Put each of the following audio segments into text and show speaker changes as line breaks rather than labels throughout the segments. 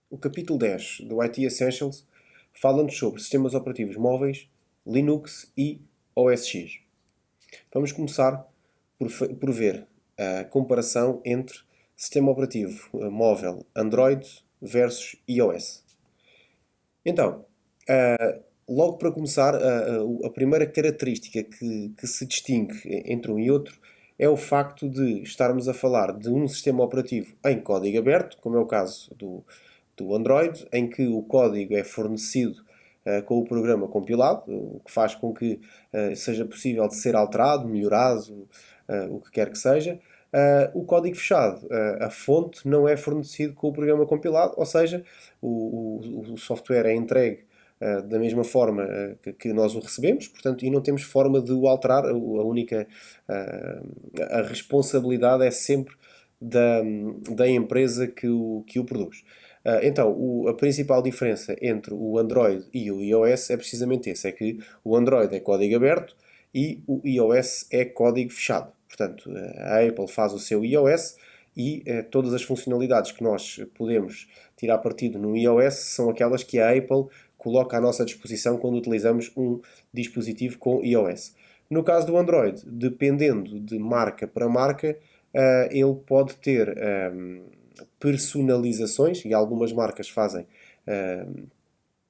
O capítulo 10 do IT Essentials fala-nos sobre sistemas operativos móveis, Linux e OS X. Vamos começar por ver a comparação entre sistema operativo móvel Android versus iOS. Então, logo para começar, a primeira característica que se distingue entre um e outro é o facto de estarmos a falar de um sistema operativo em código aberto, como é o caso do Android, em que o código é fornecido com o programa compilado, o que faz com que seja possível de ser alterado, melhorado, o que quer que seja. O código fechado, a fonte não é fornecido com o programa compilado, ou seja, o software é entregue da mesma forma que nós o recebemos, portanto, e não temos forma de o alterar. A responsabilidade é sempre da empresa que o produz. Então, a principal diferença entre o Android e o iOS é precisamente esse, é que o Android é código aberto e o iOS é código fechado. Portanto, a Apple faz o seu iOS e todas as funcionalidades que nós podemos tirar partido no iOS são aquelas que a Apple coloca à nossa disposição quando utilizamos um dispositivo com iOS. No caso do Android, dependendo de marca para marca, ele pode ter personalizações, e algumas marcas fazem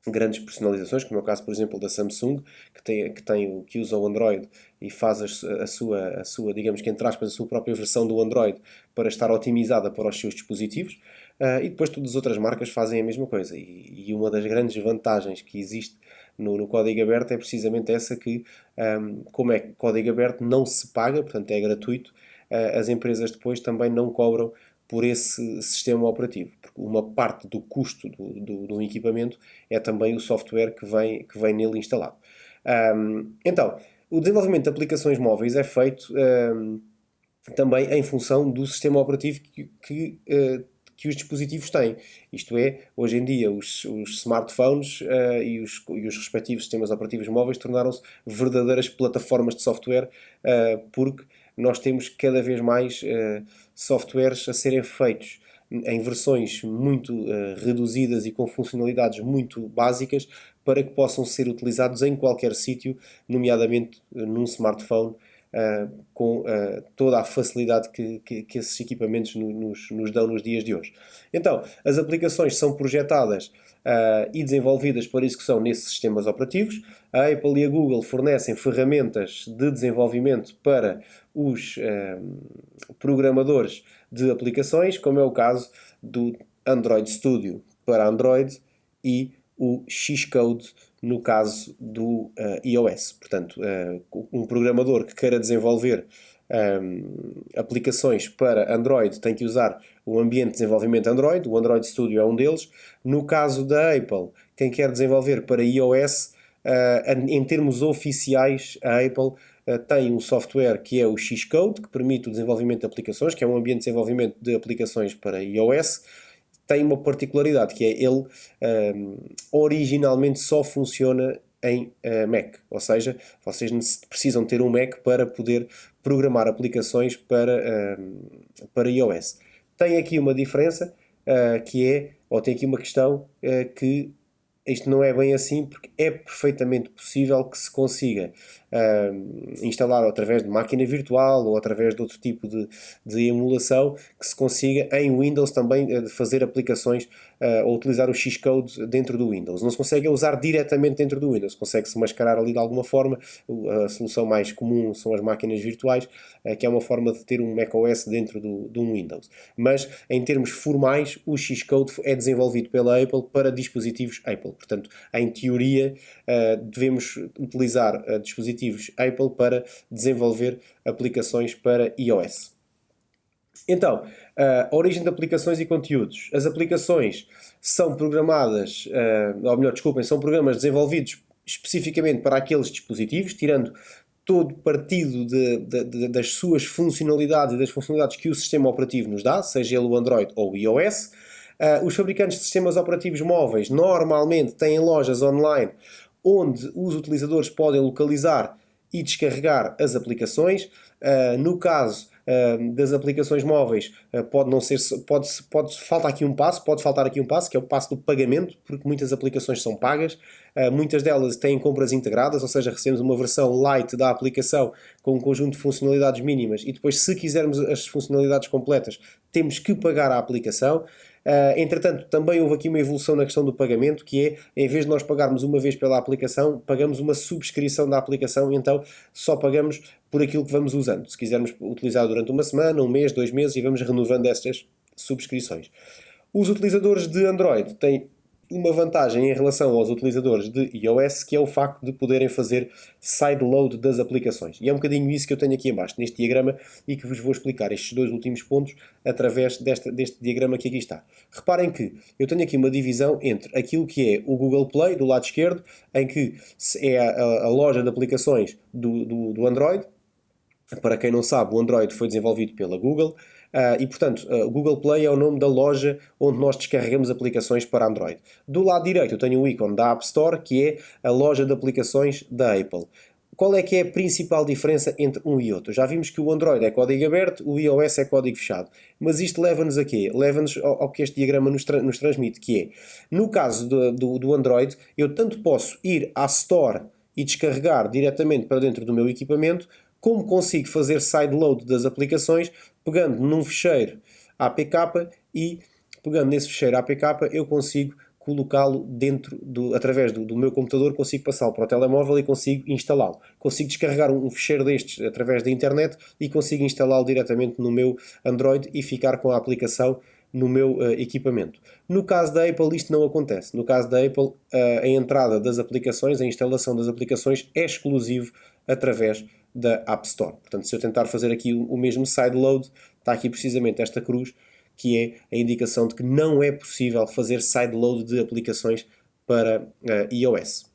grandes personalizações, como é o caso, por exemplo, da Samsung, que usa o Android e faz a sua, digamos que entre aspas, a sua própria versão do Android para estar otimizada para os seus dispositivos. E depois todas as outras marcas fazem a mesma coisa. E uma das grandes vantagens que existe no código aberto é precisamente essa que, como é código aberto, não se paga, portanto é gratuito, as empresas depois também não cobram por esse sistema operativo, porque uma parte do custo do equipamento é também o software que vem nele instalado. Então, o desenvolvimento de aplicações móveis é feito também em função do sistema operativo que os dispositivos têm. Isto é, hoje em dia os smartphones e os respectivos sistemas operativos móveis tornaram-se verdadeiras plataformas de software, porque nós temos cada vez mais softwares a serem feitos em versões muito reduzidas e com funcionalidades muito básicas para que possam ser utilizados em qualquer sítio, nomeadamente num smartphone, com toda a facilidade que esses equipamentos nos dão nos dias de hoje. Então, as aplicações são projetadas e desenvolvidas para execução nesses sistemas operativos. A Apple e a Google fornecem ferramentas de desenvolvimento para os programadores de aplicações, como é o caso do Android Studio para Android e o Xcode no caso do iOS. Portanto, um programador que queira desenvolver aplicações para Android tem que usar o ambiente de desenvolvimento Android, o Android Studio é um deles. No caso da Apple, quem quer desenvolver para iOS, em termos oficiais, a Apple tem um software que é o Xcode, que permite o desenvolvimento de aplicações, que é um ambiente de desenvolvimento de aplicações para iOS. Tem uma particularidade, que é ele originalmente só funciona em Mac, ou seja, vocês precisam ter um Mac para poder programar aplicações para iOS. Tem aqui uma diferença, ou tem aqui uma questão que isto não é bem assim, porque é perfeitamente possível que se consiga instalar através de máquina virtual ou através de outro tipo de emulação, que se consiga em Windows também fazer aplicações ou utilizar o Xcode dentro do Windows. Não se consegue usar diretamente dentro do Windows, consegue-se mascarar ali de alguma forma. A solução mais comum são as máquinas virtuais, que é uma forma de ter um macOS dentro de um Windows. Mas, em termos formais, o Xcode é desenvolvido pela Apple para dispositivos Apple. Portanto, em teoria, devemos utilizar dispositivos Apple para desenvolver aplicações para iOS. Então, a origem de aplicações e conteúdos. As aplicações são programadas, ou melhor, desculpem, são programas desenvolvidos especificamente para aqueles dispositivos, tirando todo partido das suas funcionalidades e das funcionalidades que o sistema operativo nos dá, seja ele o Android ou o iOS. Os fabricantes de sistemas operativos móveis normalmente têm lojas online onde os utilizadores podem localizar e descarregar as aplicações. No caso das aplicações móveis, pode não ser, pode faltar aqui um passo, que é o passo do pagamento, porque muitas aplicações são pagas, muitas delas têm compras integradas, ou seja, recebemos uma versão light da aplicação com um conjunto de funcionalidades mínimas e depois, se quisermos as funcionalidades completas, temos que pagar a aplicação. Entretanto, também houve aqui uma evolução na questão do pagamento, que é, em vez de nós pagarmos uma vez pela aplicação, pagamos uma subscrição da aplicação e então só pagamos por aquilo que vamos usando. Se quisermos utilizar durante uma semana, um mês, 2 meses, e vamos renovando estas subscrições. Os utilizadores de Android têm uma vantagem em relação aos utilizadores de iOS, que é o facto de poderem fazer sideload das aplicações. E é um bocadinho isso que eu tenho aqui embaixo, neste diagrama, e que vos vou explicar estes 2 últimos pontos através deste diagrama que aqui está. Reparem que eu tenho aqui uma divisão entre aquilo que é o Google Play, do lado esquerdo, em que é a loja de aplicações do Android. Para quem não sabe, o Android foi desenvolvido pela Google. E, portanto, o Google Play é o nome da loja onde nós descarregamos aplicações para Android. Do lado direito eu tenho o ícone da App Store, que é a loja de aplicações da Apple. Qual é que é a principal diferença entre um e outro? Já vimos que o Android é código aberto, o iOS é código fechado. Mas isto leva-nos a quê? Leva-nos ao que este diagrama nos transmite, que é, no caso do Android, eu tanto posso ir à Store e descarregar diretamente para dentro do meu equipamento, como consigo fazer sideload das aplicações, pegando num ficheiro APK e, pegando nesse ficheiro APK, eu consigo colocá-lo através do meu computador, consigo passá-lo para o telemóvel e consigo instalá-lo. Consigo descarregar um ficheiro destes através da internet e consigo instalá-lo diretamente no meu Android e ficar com a aplicação no meu equipamento. No caso da Apple isto não acontece. No caso da Apple a entrada das aplicações, a instalação das aplicações é exclusivo através da App Store. Portanto, se eu tentar fazer aqui o mesmo sideload, está aqui precisamente esta cruz, que é a indicação de que não é possível fazer sideload de aplicações para iOS.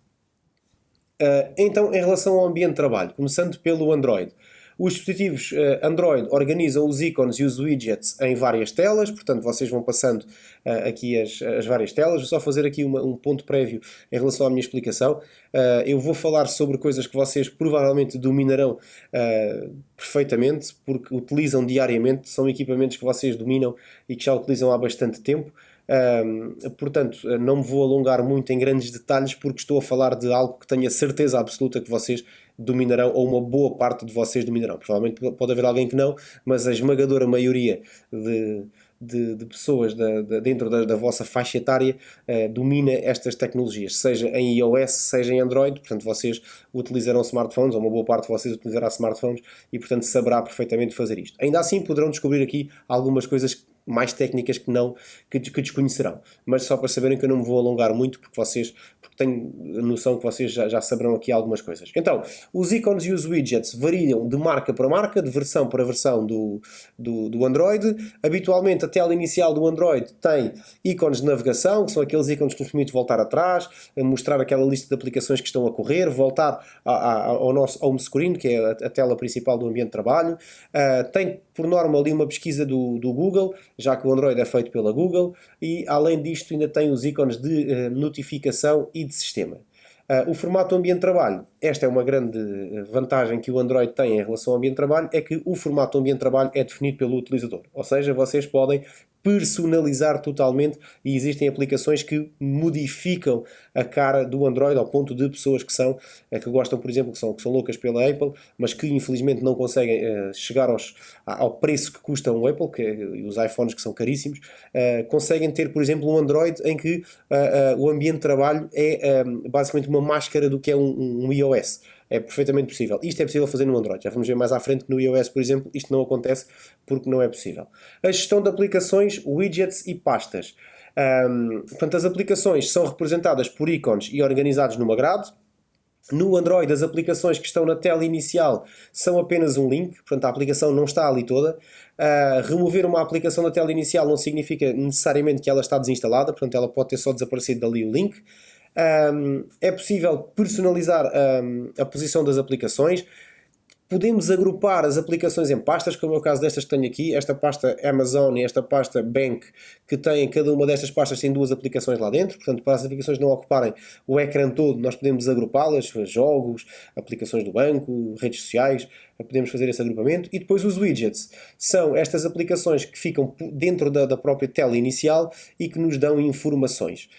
Então, em relação ao ambiente de trabalho, começando pelo Android. Os dispositivos Android organizam os ícones e os widgets em várias telas, portanto vocês vão passando aqui as várias telas. Vou só fazer aqui um ponto prévio em relação à minha explicação. Eu vou falar sobre coisas que vocês provavelmente dominarão perfeitamente, porque utilizam diariamente, são equipamentos que vocês dominam e que já utilizam há bastante tempo. Portanto, não me vou alongar muito em grandes detalhes, porque estou a falar de algo que tenho a certeza absoluta que vocês dominarão, ou uma boa parte de vocês dominarão. Provavelmente pode haver alguém que não, mas a esmagadora maioria de pessoas dentro da vossa faixa etária domina estas tecnologias, seja em iOS, seja em Android. Portanto, vocês utilizarão smartphones, ou uma boa parte de vocês utilizará smartphones, e portanto saberá perfeitamente fazer isto. Ainda assim poderão descobrir aqui algumas coisas mais técnicas que desconhecerão, mas só para saberem que eu não me vou alongar muito, porque tenho noção que vocês já saberão aqui algumas coisas. Então, os ícones e os widgets variam de marca para marca, de versão para versão do Android. Habitualmente a tela inicial do Android tem ícones de navegação, que são aqueles ícones que nos permitem voltar atrás, mostrar aquela lista de aplicações que estão a correr, voltar ao nosso home screen, que é a tela principal do ambiente de trabalho. Tem por norma ali uma pesquisa do Google, já que o Android é feito pela Google, e além disto ainda tem os ícones de notificação e de sistema. O formato do ambiente de trabalho, esta é uma grande vantagem que o Android tem em relação ao ambiente de trabalho, é que o formato do ambiente de trabalho é definido pelo utilizador, ou seja, vocês podem personalizar totalmente, e existem aplicações que modificam a cara do Android ao ponto de pessoas que gostam, por exemplo, que são loucas pela Apple, mas que infelizmente não conseguem chegar ao preço que custa um Apple, os iPhones que são caríssimos, conseguem ter, por exemplo, um Android em que o ambiente de trabalho é basicamente uma máscara do que é um iOS. É perfeitamente possível. Isto é possível fazer no Android. Já vamos ver mais à frente que no iOS, por exemplo, isto não acontece porque não é possível. A gestão de aplicações, widgets e pastas. Portanto, as aplicações são representadas por ícones e organizados numa grade. No Android, as aplicações que estão na tela inicial são apenas um link, portanto a aplicação não está ali toda. Remover uma aplicação da tela inicial não significa necessariamente que ela está desinstalada, portanto ela pode ter só desaparecido dali o link. É possível personalizar a posição das aplicações. Podemos agrupar as aplicações em pastas, como é o caso destas que tenho aqui, esta pasta Amazon e esta pasta Bank, que tem, cada uma destas pastas tem 2 aplicações lá dentro, portanto para as aplicações não ocuparem o ecrã todo, nós podemos agrupá-las, jogos, aplicações do banco, redes sociais, podemos fazer esse agrupamento. E depois os widgets são estas aplicações que ficam dentro da própria tela inicial e que nos dão informações.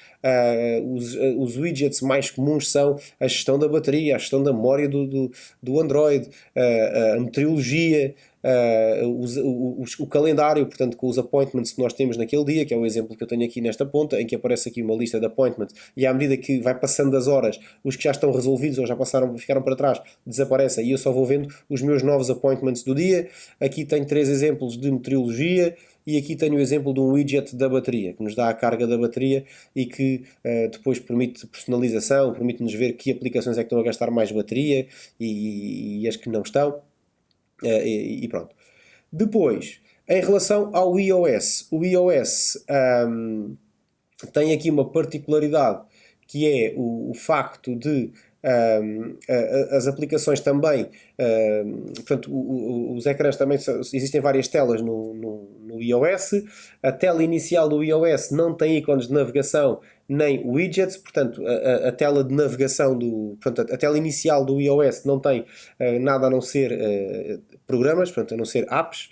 Os widgets mais comuns são a gestão da bateria, a gestão da memória do Android, a meteorologia, o calendário, portanto, com os appointments que nós temos naquele dia, que é o exemplo que eu tenho aqui nesta ponta, em que aparece aqui uma lista de appointments, e à medida que vai passando as horas, os que já estão resolvidos ou já passaram, ficaram para trás, desaparecem, e eu só vou vendo os meus novos appointments do dia. Aqui tenho 3 exemplos de meteorologia, e aqui tenho o exemplo de um widget da bateria, que nos dá a carga da bateria e que depois permite personalização, permite-nos ver que aplicações é que estão a gastar mais bateria e as que não estão. E pronto. Depois, em relação ao iOS, o iOS tem aqui uma particularidade, que é o facto de as aplicações também, portanto, os ecrãs também, existem várias telas no iOS. A tela inicial do iOS não tem ícones de navegação nem widgets, portanto, a tela de navegação portanto, a tela inicial do iOS não tem nada a não ser programas, portanto, a não ser apps.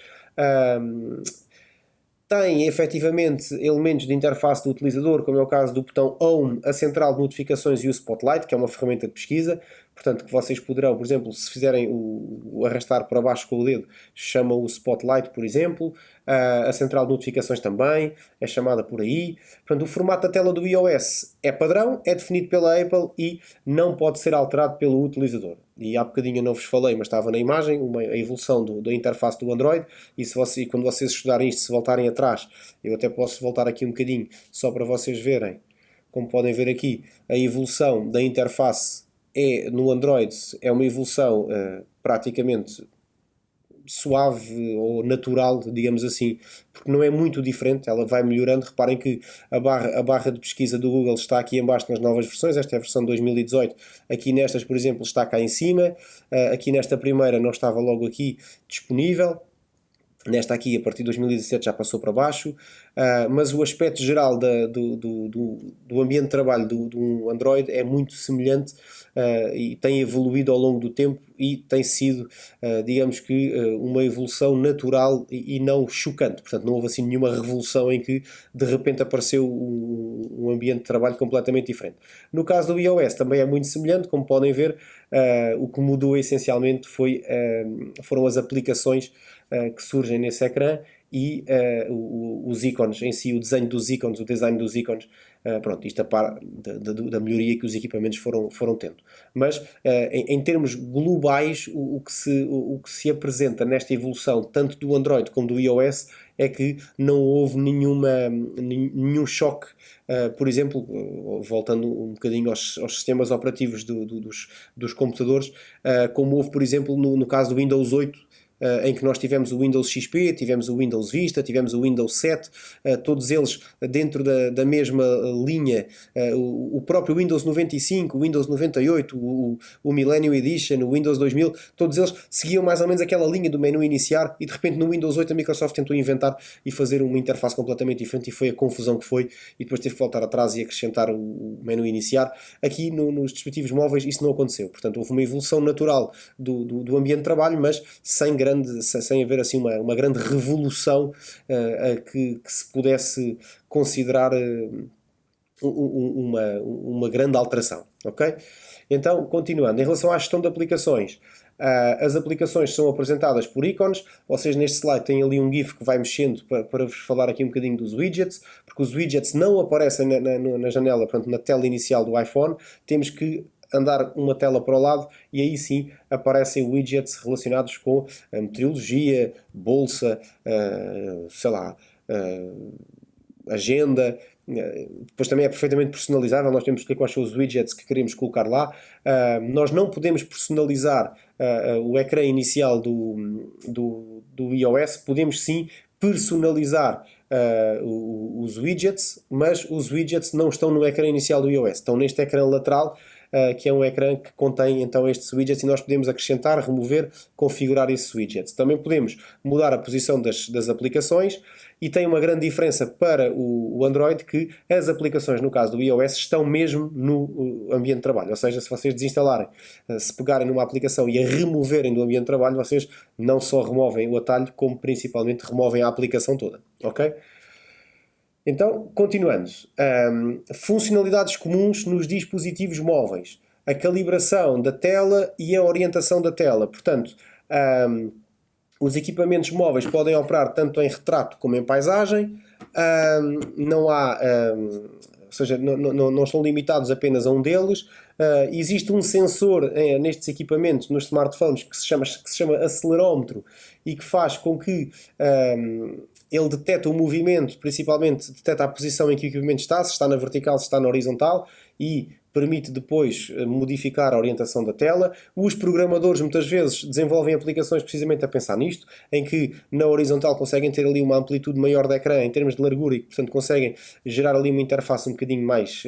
Tem efetivamente elementos de interface do utilizador, como é o caso do botão Home, a central de notificações e o Spotlight, que é uma ferramenta de pesquisa, portanto que vocês poderão, por exemplo, se fizerem o arrastar para baixo com o dedo, chama o Spotlight, por exemplo. A central de notificações também é chamada por aí. Portanto, o formato da tela do iOS é padrão, é definido pela Apple e não pode ser alterado pelo utilizador. E há bocadinho eu não vos falei, mas estava na imagem, a evolução da interface do Android, e quando vocês estudarem isto, se voltarem atrás, eu até posso voltar aqui um bocadinho, só para vocês verem, como podem ver aqui, a evolução da interface no Android é uma evolução praticamente suave ou natural, digamos assim, porque não é muito diferente, ela vai melhorando. Reparem que a barra de pesquisa do Google está aqui em baixo nas novas versões, esta é a versão 2018, aqui nestas, por exemplo, está cá em cima, aqui nesta primeira não estava logo aqui disponível, nesta aqui a partir de 2017 já passou para baixo, mas o aspecto geral do ambiente de trabalho do Android é muito semelhante e tem evoluído ao longo do tempo e tem sido, digamos que, uma evolução natural e não chocante. Portanto, não houve assim nenhuma revolução em que de repente apareceu um ambiente de trabalho completamente diferente. No caso do iOS também é muito semelhante, como podem ver. O que mudou essencialmente foram as aplicações que surgem nesse ecrã e os ícones em si, o desenho dos ícones, o design dos ícones. Pronto, isto a par da melhoria que os equipamentos foram tendo. Mas em termos globais, o que se apresenta nesta evolução, tanto do Android como do iOS, é que não houve nenhum choque. Por exemplo, voltando um bocadinho aos sistemas operativos dos computadores, como houve, por exemplo, no caso do Windows 8, em que nós tivemos o Windows XP, tivemos o Windows Vista, tivemos o Windows 7, todos eles dentro da mesma linha, o próprio Windows 95, o Windows 98, o Millennium Edition, o Windows 2000, todos eles seguiam mais ou menos aquela linha do menu iniciar, e de repente no Windows 8 a Microsoft tentou inventar e fazer uma interface completamente diferente, e foi a confusão que foi, e depois teve que voltar atrás e acrescentar o menu iniciar. Aqui nos dispositivos móveis isso não aconteceu, portanto houve uma evolução natural do ambiente de trabalho, mas sem haver assim uma grande revolução que se pudesse considerar uma grande alteração, ok? Então, continuando, em relação à gestão de aplicações, as aplicações são apresentadas por ícones. Vocês neste slide têm ali um GIF que vai mexendo para vos falar aqui um bocadinho dos widgets, porque os widgets não aparecem na janela, portanto, na tela inicial do iPhone. Temos que andar uma tela para o lado e aí sim aparecem widgets relacionados com a meteorologia, bolsa, sei lá, agenda. Depois também é perfeitamente personalizável, nós temos que escolher quais são os widgets que queremos colocar lá. Nós não podemos personalizar o ecrã inicial do iOS, podemos sim personalizar os widgets, mas os widgets não estão no ecrã inicial do iOS, estão neste ecrã lateral. que é um ecrã que contém então estes widgets, e nós podemos acrescentar, remover, configurar esses widgets. Também podemos mudar a posição das aplicações, e tem uma grande diferença para o Android, que as aplicações, no caso do iOS, estão mesmo no ambiente de trabalho. Ou seja, se vocês desinstalarem, se pegarem numa aplicação e a removerem do ambiente de trabalho, vocês não só removem o atalho, como principalmente removem a aplicação toda. Ok? Então, continuando. Funcionalidades comuns nos dispositivos móveis. A calibração da tela e a orientação da tela. Portanto, os equipamentos móveis podem operar tanto em retrato como em paisagem. Não há... ou seja, não estão limitados apenas a um deles. Existe um sensor nestes equipamentos, nos smartphones, que se chama acelerómetro, e que faz com que ele detecta o movimento, principalmente detecta a posição em que o equipamento está, se está na vertical, se está na horizontal, e permite depois modificar a orientação da tela. Os programadores muitas vezes desenvolvem aplicações precisamente a pensar nisto, em que na horizontal conseguem ter ali uma amplitude maior de ecrã em termos de largura, e portanto conseguem gerar ali uma interface um bocadinho mais,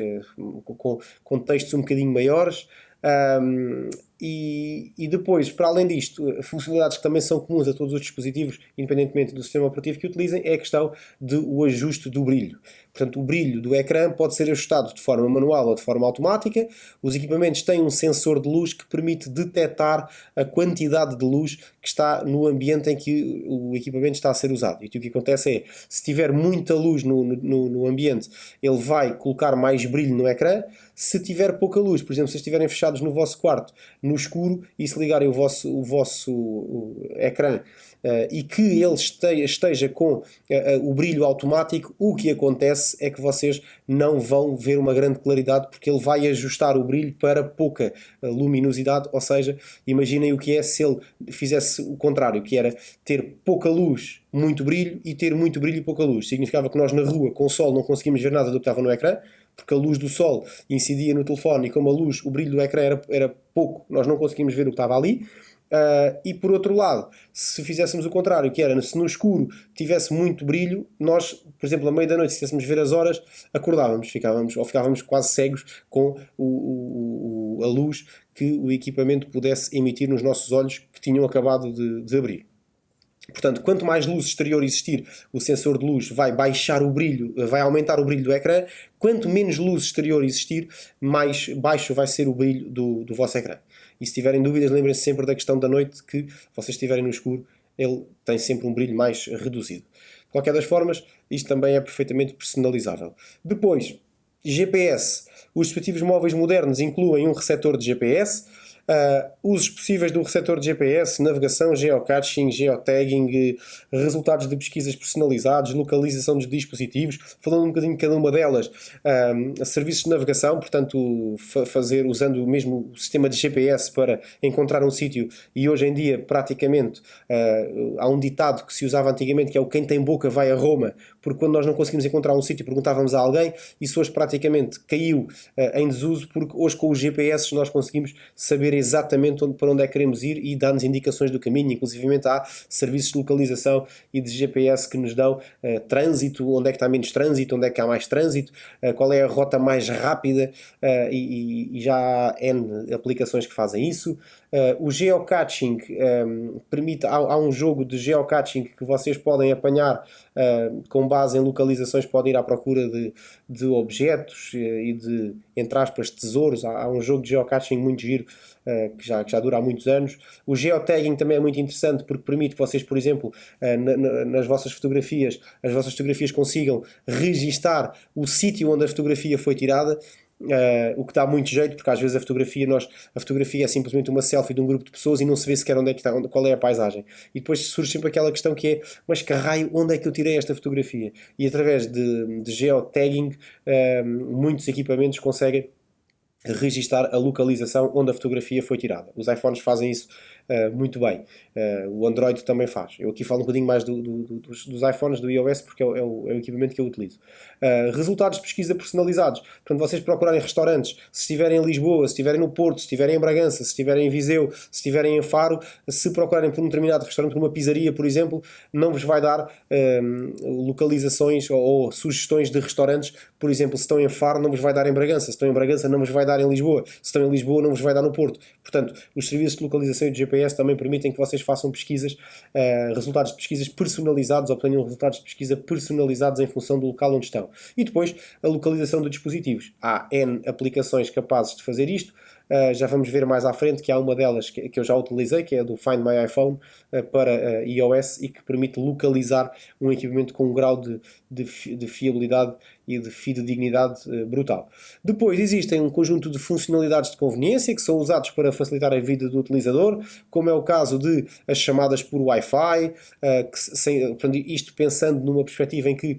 com textos um bocadinho maiores. E depois, para além disto, funcionalidades que também são comuns a todos os dispositivos, independentemente do sistema operativo que utilizem, é a questão do ajuste do brilho. Portanto, o brilho do ecrã pode ser ajustado de forma manual ou de forma automática. Os equipamentos têm um sensor de luz que permite detectar a quantidade de luz que está no ambiente em que o equipamento está a ser usado. E o que acontece é, se tiver muita luz no ambiente, ele vai colocar mais brilho no ecrã. Se tiver pouca luz, por exemplo, se estiverem fechados no vosso quarto, no escuro, e se ligarem o vosso ecrã, e que ele esteja com o brilho automático, o que acontece é que vocês não vão ver uma grande claridade, porque ele vai ajustar o brilho para pouca luminosidade. Ou seja, imaginem o que é se ele fizesse o contrário, que era ter pouca luz, muito brilho, e ter muito brilho e pouca luz. Significava que nós na rua, com o sol, não conseguimos ver nada do que estava no ecrã, porque a luz do sol incidia no telefone, e como o brilho do ecrã era pouco, nós não conseguimos ver o que estava ali. E por outro lado, se fizéssemos o contrário, que era, se no escuro tivesse muito brilho, nós, por exemplo, à meia da noite, se quiséssemos ver as horas, acordávamos, ficávamos quase cegos com a luz que o equipamento pudesse emitir nos nossos olhos, que tinham acabado de abrir. Portanto, quanto mais luz exterior existir, o sensor de luz vai baixar o brilho, vai aumentar o brilho do ecrã. Quanto menos luz exterior existir, mais baixo vai ser o brilho do vosso ecrã. E se tiverem dúvidas, lembrem-se sempre da questão da noite, que se vocês estiverem no escuro, ele tem sempre um brilho mais reduzido. De qualquer das formas, isto também é perfeitamente personalizável. Depois, GPS. Os dispositivos móveis modernos incluem um receptor de GPS. Usos possíveis do receptor de GPS: navegação, geocaching, geotagging, resultados de pesquisas personalizados, localização dos dispositivos. Falando um bocadinho de cada uma delas, serviços de navegação, portanto, usando mesmo o sistema de GPS para encontrar um sítio. E hoje em dia, praticamente, há um ditado que se usava antigamente, que é o quem tem boca vai a Roma, porque quando nós não conseguimos encontrar um sítio, perguntávamos a alguém. Isso hoje praticamente caiu em desuso, porque hoje com os GPS nós conseguimos saber exatamente para onde é que queremos ir, e dá-nos indicações do caminho. Inclusivamente há serviços de localização e de GPS que nos dão trânsito, onde é que está menos trânsito, onde é que há mais trânsito, qual é a rota mais rápida, e já há N aplicações que fazem isso. O geocaching permite, há um jogo de geocaching que vocês podem apanhar com base em localizações, podem ir à procura de objetos e de, entre aspas, tesouros. Há um jogo de geocaching muito giro, que já dura há muitos anos. O geotagging também é muito interessante, porque permite que vocês, por exemplo, nas vossas fotografias, as vossas fotografias consigam registar o sítio onde a fotografia foi tirada. O que dá muito jeito, porque às vezes a fotografia é simplesmente uma selfie de um grupo de pessoas e não se vê sequer onde é que está, qual é a paisagem. E depois surge sempre aquela questão que é: mas que raio, onde é que eu tirei esta fotografia? E através de geotagging, muitos equipamentos conseguem registar a localização onde a fotografia foi tirada. Os iPhones fazem isso muito bem. O Android também faz. Eu aqui falo um bocadinho mais dos iPhones, do iOS, porque é o equipamento que eu utilizo. Resultados de pesquisa personalizados. Portanto, vocês procurarem restaurantes, se estiverem em Lisboa, se estiverem no Porto, se estiverem em Bragança, se estiverem em Viseu, se estiverem em Faro, se procurarem por um determinado restaurante, por uma pizzaria, por exemplo, não vos vai dar localizações ou sugestões de restaurantes. Por exemplo, se estão em Faro, não vos vai dar em Bragança. Se estão em Bragança, não vos vai dar em Lisboa. Se estão em Lisboa, não vos vai dar no Porto. Portanto, os serviços de localização e de GPS também permitem que vocês façam pesquisas, resultados de pesquisas personalizados, obtenham resultados de pesquisa personalizados em função do local onde estão. E depois, a localização de dispositivos. Há N aplicações capazes de fazer isto. Já vamos ver mais à frente que há uma delas que eu já utilizei, que é a do Find My iPhone, para iOS, e que permite localizar um equipamento com um grau de fiabilidade e de fidedignidade brutal. Depois existem um conjunto de funcionalidades de conveniência que são usados para facilitar a vida do utilizador, como é o caso de as chamadas por Wi-Fi, isto pensando numa perspectiva em que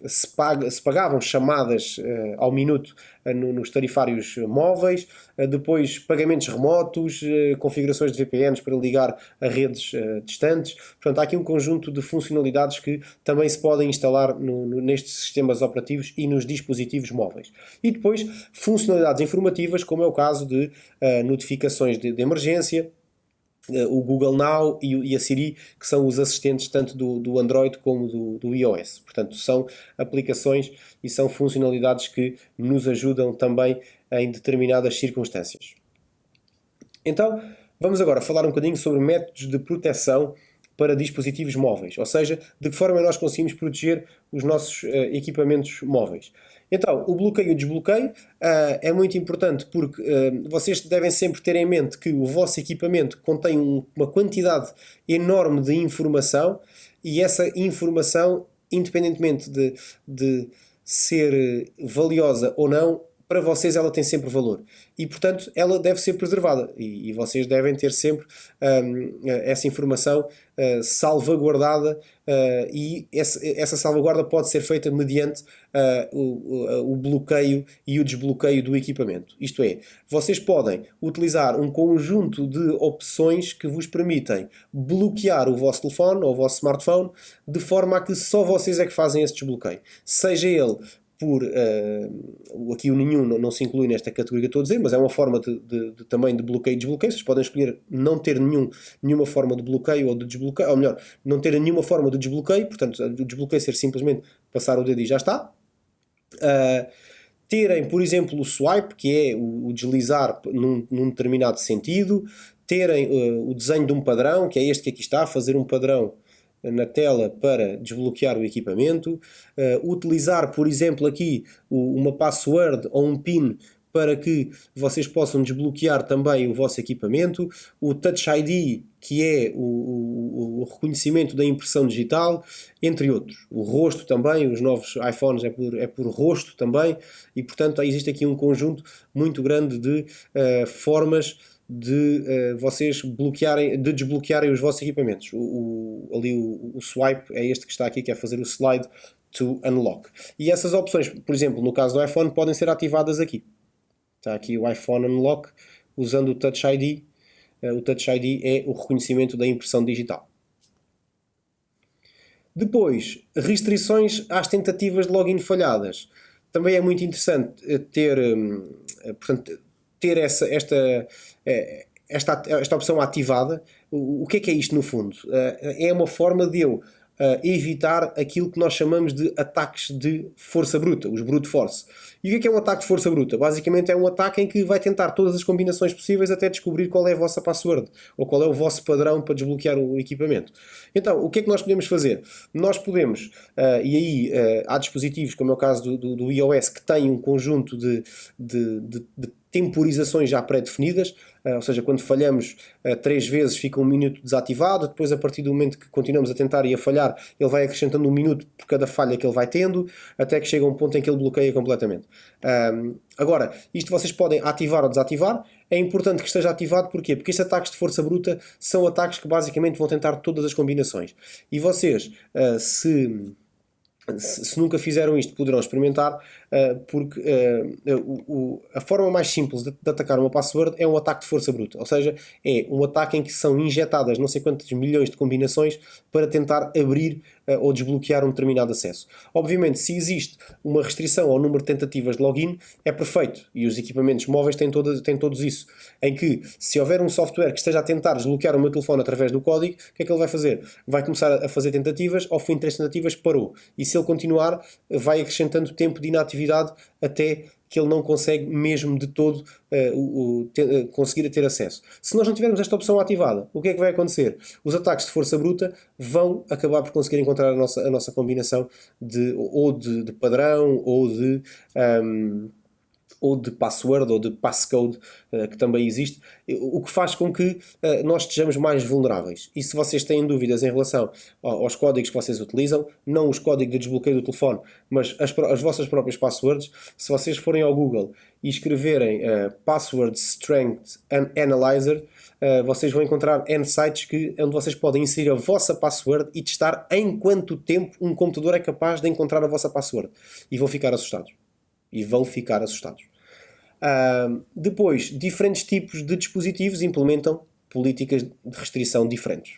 se pagavam chamadas ao minuto nos tarifários móveis, depois pagamentos remotos, configurações de VPNs para ligar a redes distantes. Portanto, há aqui um conjunto de funcionalidades que também se podem instalar nestes sistemas operativos e nos dispositivos móveis. E depois, funcionalidades informativas, como é o caso de notificações de emergência, o Google Now e a Siri, que são os assistentes tanto do Android como do iOS. Portanto, são aplicações e são funcionalidades que nos ajudam também em determinadas circunstâncias. Então, vamos agora falar um bocadinho sobre métodos de proteção para dispositivos móveis, ou seja, de que forma nós conseguimos proteger os nossos equipamentos móveis. Então, o bloqueio e o desbloqueio é muito importante porque vocês devem sempre ter em mente que o vosso equipamento contém uma quantidade enorme de informação, e essa informação, independentemente de ser valiosa ou não, para vocês ela tem sempre valor. E, portanto, ela deve ser preservada. E vocês devem ter sempre essa informação salvaguardada, e essa salvaguarda pode ser feita mediante o bloqueio e o desbloqueio do equipamento. Isto é, vocês podem utilizar um conjunto de opções que vos permitem bloquear o vosso telefone ou o vosso smartphone de forma a que só vocês é que fazem esse desbloqueio. Seja ele aqui o nenhum não se inclui nesta categoria que eu estou a dizer, mas é uma forma também de bloqueio e desbloqueio. Vocês podem escolher não ter nenhuma forma de bloqueio ou de desbloqueio, ou melhor, não ter nenhuma forma de desbloqueio, portanto, o desbloqueio ser simplesmente passar o dedo e já está. Terem, por exemplo, o swipe, que é o deslizar num determinado sentido. Terem o desenho de um padrão, que é este que aqui está, fazer um padrão na tela para desbloquear o equipamento, utilizar, por exemplo, aqui uma password ou um PIN para que vocês possam desbloquear também o vosso equipamento, o Touch ID, que é o reconhecimento da impressão digital, entre outros. O rosto também, os novos iPhones é por rosto também, e portanto existe aqui um conjunto muito grande de formas de vocês desbloquearem os vossos equipamentos. O swipe é este que está aqui, que é fazer o slide to unlock. E essas opções, por exemplo, no caso do iPhone, podem ser ativadas aqui. Está aqui o iPhone Unlock, usando o Touch ID. O Touch ID é o reconhecimento da impressão digital. Depois, restrições às tentativas de login falhadas. Também é muito interessante ter esta opção ativada. O que é isto no fundo? É uma forma de eu evitar aquilo que nós chamamos de ataques de força bruta, os brute force. E o que é um ataque de força bruta? Basicamente é um ataque em que vai tentar todas as combinações possíveis até descobrir qual é a vossa password, ou qual é o vosso padrão para desbloquear o equipamento. Então, o que é que nós podemos fazer? Nós podemos, e aí há dispositivos, como é o caso do iOS, que têm um conjunto de temporizações já pré-definidas, ou seja, quando falhamos 3 vezes fica 1 minuto desativado, depois a partir do momento que continuamos a tentar e a falhar, ele vai acrescentando 1 minuto por cada falha que ele vai tendo, até que chega a um ponto em que ele bloqueia completamente. Agora, isto vocês podem ativar ou desativar. É importante que esteja ativado, porquê? Porque estes ataques de força bruta são ataques que basicamente vão tentar todas as combinações. E vocês, se se nunca fizeram isto, poderão experimentar, porque a forma mais simples de atacar uma password é um ataque de força bruta. Ou seja, é um ataque em que são injetadas não sei quantos milhões de combinações para tentar abrir ou desbloquear um determinado acesso. Obviamente, se existe uma restrição ao número de tentativas de login, é perfeito. E os equipamentos móveis têm todos isso. Em que, se houver um software que esteja a tentar desbloquear o meu telefone através do código, o que é que ele vai fazer? Vai começar a fazer tentativas, ao fim de 3 tentativas parou. E se ele continuar, vai acrescentando tempo de inatividade até que ele não consegue mesmo de todo conseguir ter acesso. Se nós não tivermos esta opção ativada, o que é que vai acontecer? Os ataques de força bruta vão acabar por conseguir encontrar a nossa combinação de padrão ou de password ou de passcode, que também existe, o que faz com que nós estejamos mais vulneráveis. E se vocês têm dúvidas em relação aos códigos que vocês utilizam, não os códigos de desbloqueio do telefone, mas as vossas próprias passwords, se vocês forem ao Google e escreverem Password Strength Analyzer, vocês vão encontrar N sites onde vocês podem inserir a vossa password e testar em quanto tempo um computador é capaz de encontrar a vossa password. E vão ficar assustados. Depois, diferentes tipos de dispositivos implementam políticas de restrição diferentes.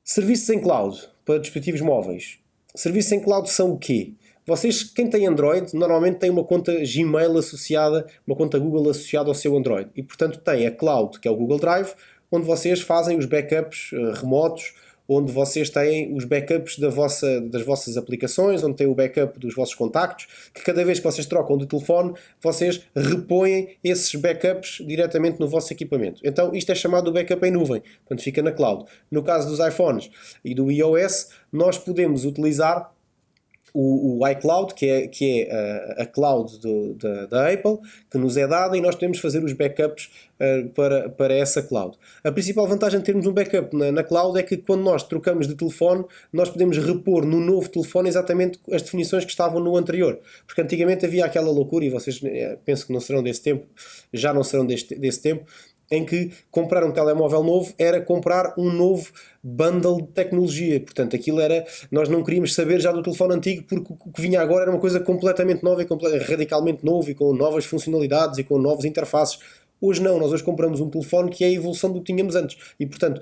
Serviços em cloud para dispositivos móveis. Serviços em cloud são o quê? Vocês, quem tem Android, normalmente tem uma conta Gmail associada, uma conta Google associada ao seu Android. E, portanto, tem a cloud, que é o Google Drive, onde vocês fazem os backups remotos, onde vocês têm os backups das vossas aplicações, onde tem o backup dos vossos contactos, que cada vez que vocês trocam de telefone, vocês repõem esses backups diretamente no vosso equipamento. Então, isto é chamado de backup em nuvem, portanto fica na cloud. No caso dos iPhones e do iOS, nós podemos utilizar o iCloud, que é a cloud da Apple, que nos é dada, e nós podemos fazer os backups para essa cloud. A principal vantagem de termos um backup na cloud é que quando nós trocamos de telefone, nós podemos repor no novo telefone exatamente as definições que estavam no anterior. Porque antigamente havia aquela loucura, e vocês penso que não serão desse tempo, já não serão desse tempo, em que comprar um telemóvel novo era comprar um novo bundle de tecnologia. Portanto, aquilo era... Nós não queríamos saber já do telefone antigo, porque o que vinha agora era uma coisa completamente nova e radicalmente nova, e com novas funcionalidades e com novas interfaces. Hoje não, nós hoje compramos um telefone que é a evolução do que tínhamos antes. E, portanto,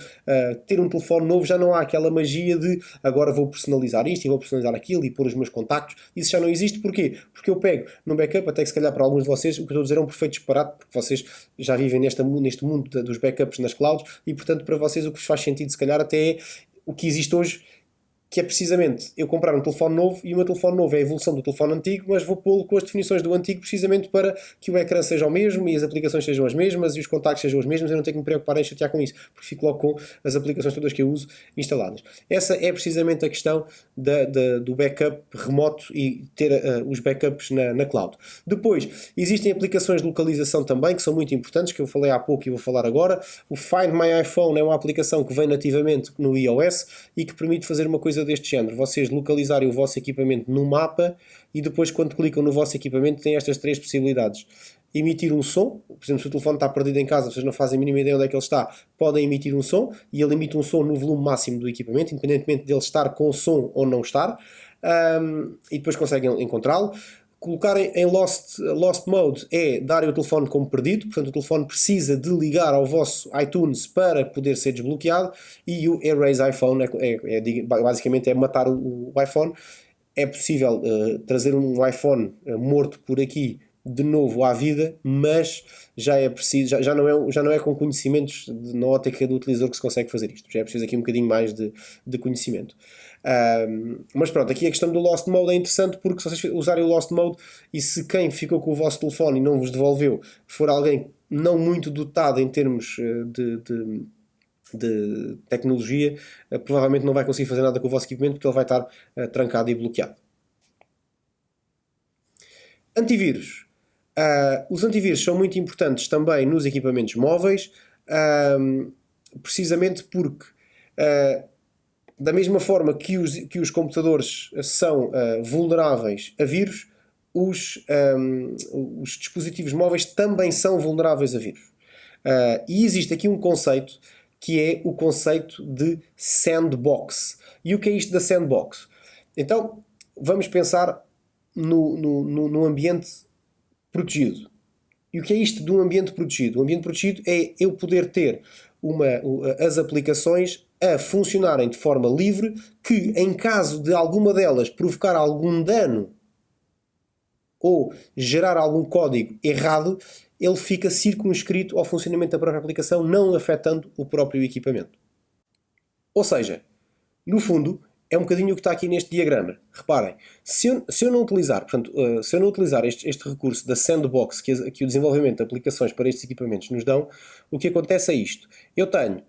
ter um telefone novo já não há aquela magia de agora vou personalizar isto e vou personalizar aquilo e pôr os meus contactos. Isso já não existe. Porquê? Porque eu pego num backup, até que se calhar para alguns de vocês, o que eu estou a dizer é um perfeito disparate, porque vocês já vivem neste mundo dos backups nas clouds e, portanto, para vocês o que vos faz sentido, se calhar, até é o que existe hoje, que é precisamente eu comprar um telefone novo, e o meu telefone novo é a evolução do telefone antigo, mas vou pô-lo com as definições do antigo precisamente para que o ecrã seja o mesmo e as aplicações sejam as mesmas e os contactos sejam os mesmos. Eu não tenho que me preocupar em chatear com isso, porque fico logo com as aplicações todas que eu uso instaladas. Essa é precisamente a questão do backup remoto e ter os backups na cloud. Depois, existem aplicações de localização também, que são muito importantes, que eu falei há pouco e vou falar agora. O Find My iPhone é uma aplicação que vem nativamente no iOS e que permite fazer uma coisa deste género: vocês localizarem o vosso equipamento no mapa e depois, quando clicam no vosso equipamento, têm estas 3 possibilidades: emitir um som. Por exemplo, se o telefone está perdido em casa, vocês não fazem a mínima ideia onde é que ele está, podem emitir um som, e ele emite um som no volume máximo do equipamento, independentemente de ele estar com som ou não estar, e depois conseguem encontrá-lo. Colocarem em Lost Mode é darem o telefone como perdido, portanto o telefone precisa de ligar ao vosso iTunes para poder ser desbloqueado, e o Erase iPhone basicamente é matar o iPhone. É possível trazer um iPhone morto por aqui de novo à vida, mas já é preciso, já não é com conhecimentos na ótica do utilizador que se consegue fazer isto. Já é preciso aqui um bocadinho mais de conhecimento. Mas pronto, aqui a questão do Lost Mode é interessante, porque se vocês usarem o Lost Mode e se quem ficou com o vosso telefone e não vos devolveu for alguém não muito dotado em termos de tecnologia, provavelmente não vai conseguir fazer nada com o vosso equipamento, porque ele vai estar trancado e bloqueado. Antivírus. Os antivírus são muito importantes também nos equipamentos móveis, precisamente porque da mesma forma que os computadores são vulneráveis a vírus, os dispositivos móveis também são vulneráveis a vírus. E existe aqui um conceito que é o conceito de sandbox. E o que é isto da sandbox? Então, vamos pensar no ambiente protegido. E o que é isto de um ambiente protegido? Um ambiente protegido é eu poder ter as aplicações a funcionarem de forma livre, que em caso de alguma delas provocar algum dano ou gerar algum código errado, ele fica circunscrito ao funcionamento da própria aplicação, não afetando o próprio equipamento. Ou seja, no fundo, é um bocadinho o que está aqui neste diagrama. Reparem, se eu não utilizar, portanto, se eu não utilizar este recurso da sandbox que o desenvolvimento de aplicações para estes equipamentos nos dão, o que acontece é isto. Eu tenho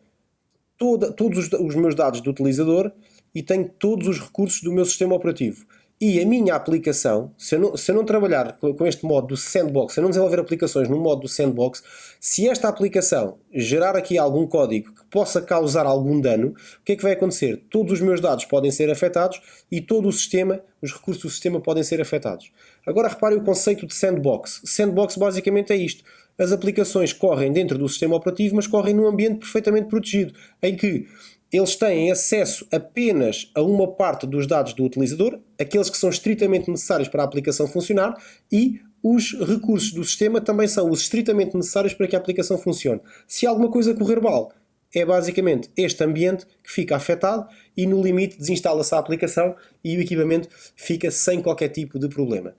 todos os meus dados do utilizador e tenho todos os recursos do meu sistema operativo. E a minha aplicação, se eu não trabalhar com este modo do sandbox, se eu não desenvolver aplicações no modo do sandbox, se esta aplicação gerar aqui algum código que possa causar algum dano, o que é que vai acontecer? Todos os meus dados podem ser afetados e todo o sistema, os recursos do sistema podem ser afetados. Agora reparem o conceito de sandbox. Sandbox basicamente é isto. As aplicações correm dentro do sistema operativo, mas correm num ambiente perfeitamente protegido, em que eles têm acesso apenas a uma parte dos dados do utilizador, aqueles que são estritamente necessários para a aplicação funcionar, e os recursos do sistema também são os estritamente necessários para que a aplicação funcione. Se alguma coisa correr mal, é basicamente este ambiente que fica afetado e no limite desinstala-se a aplicação e o equipamento fica sem qualquer tipo de problema.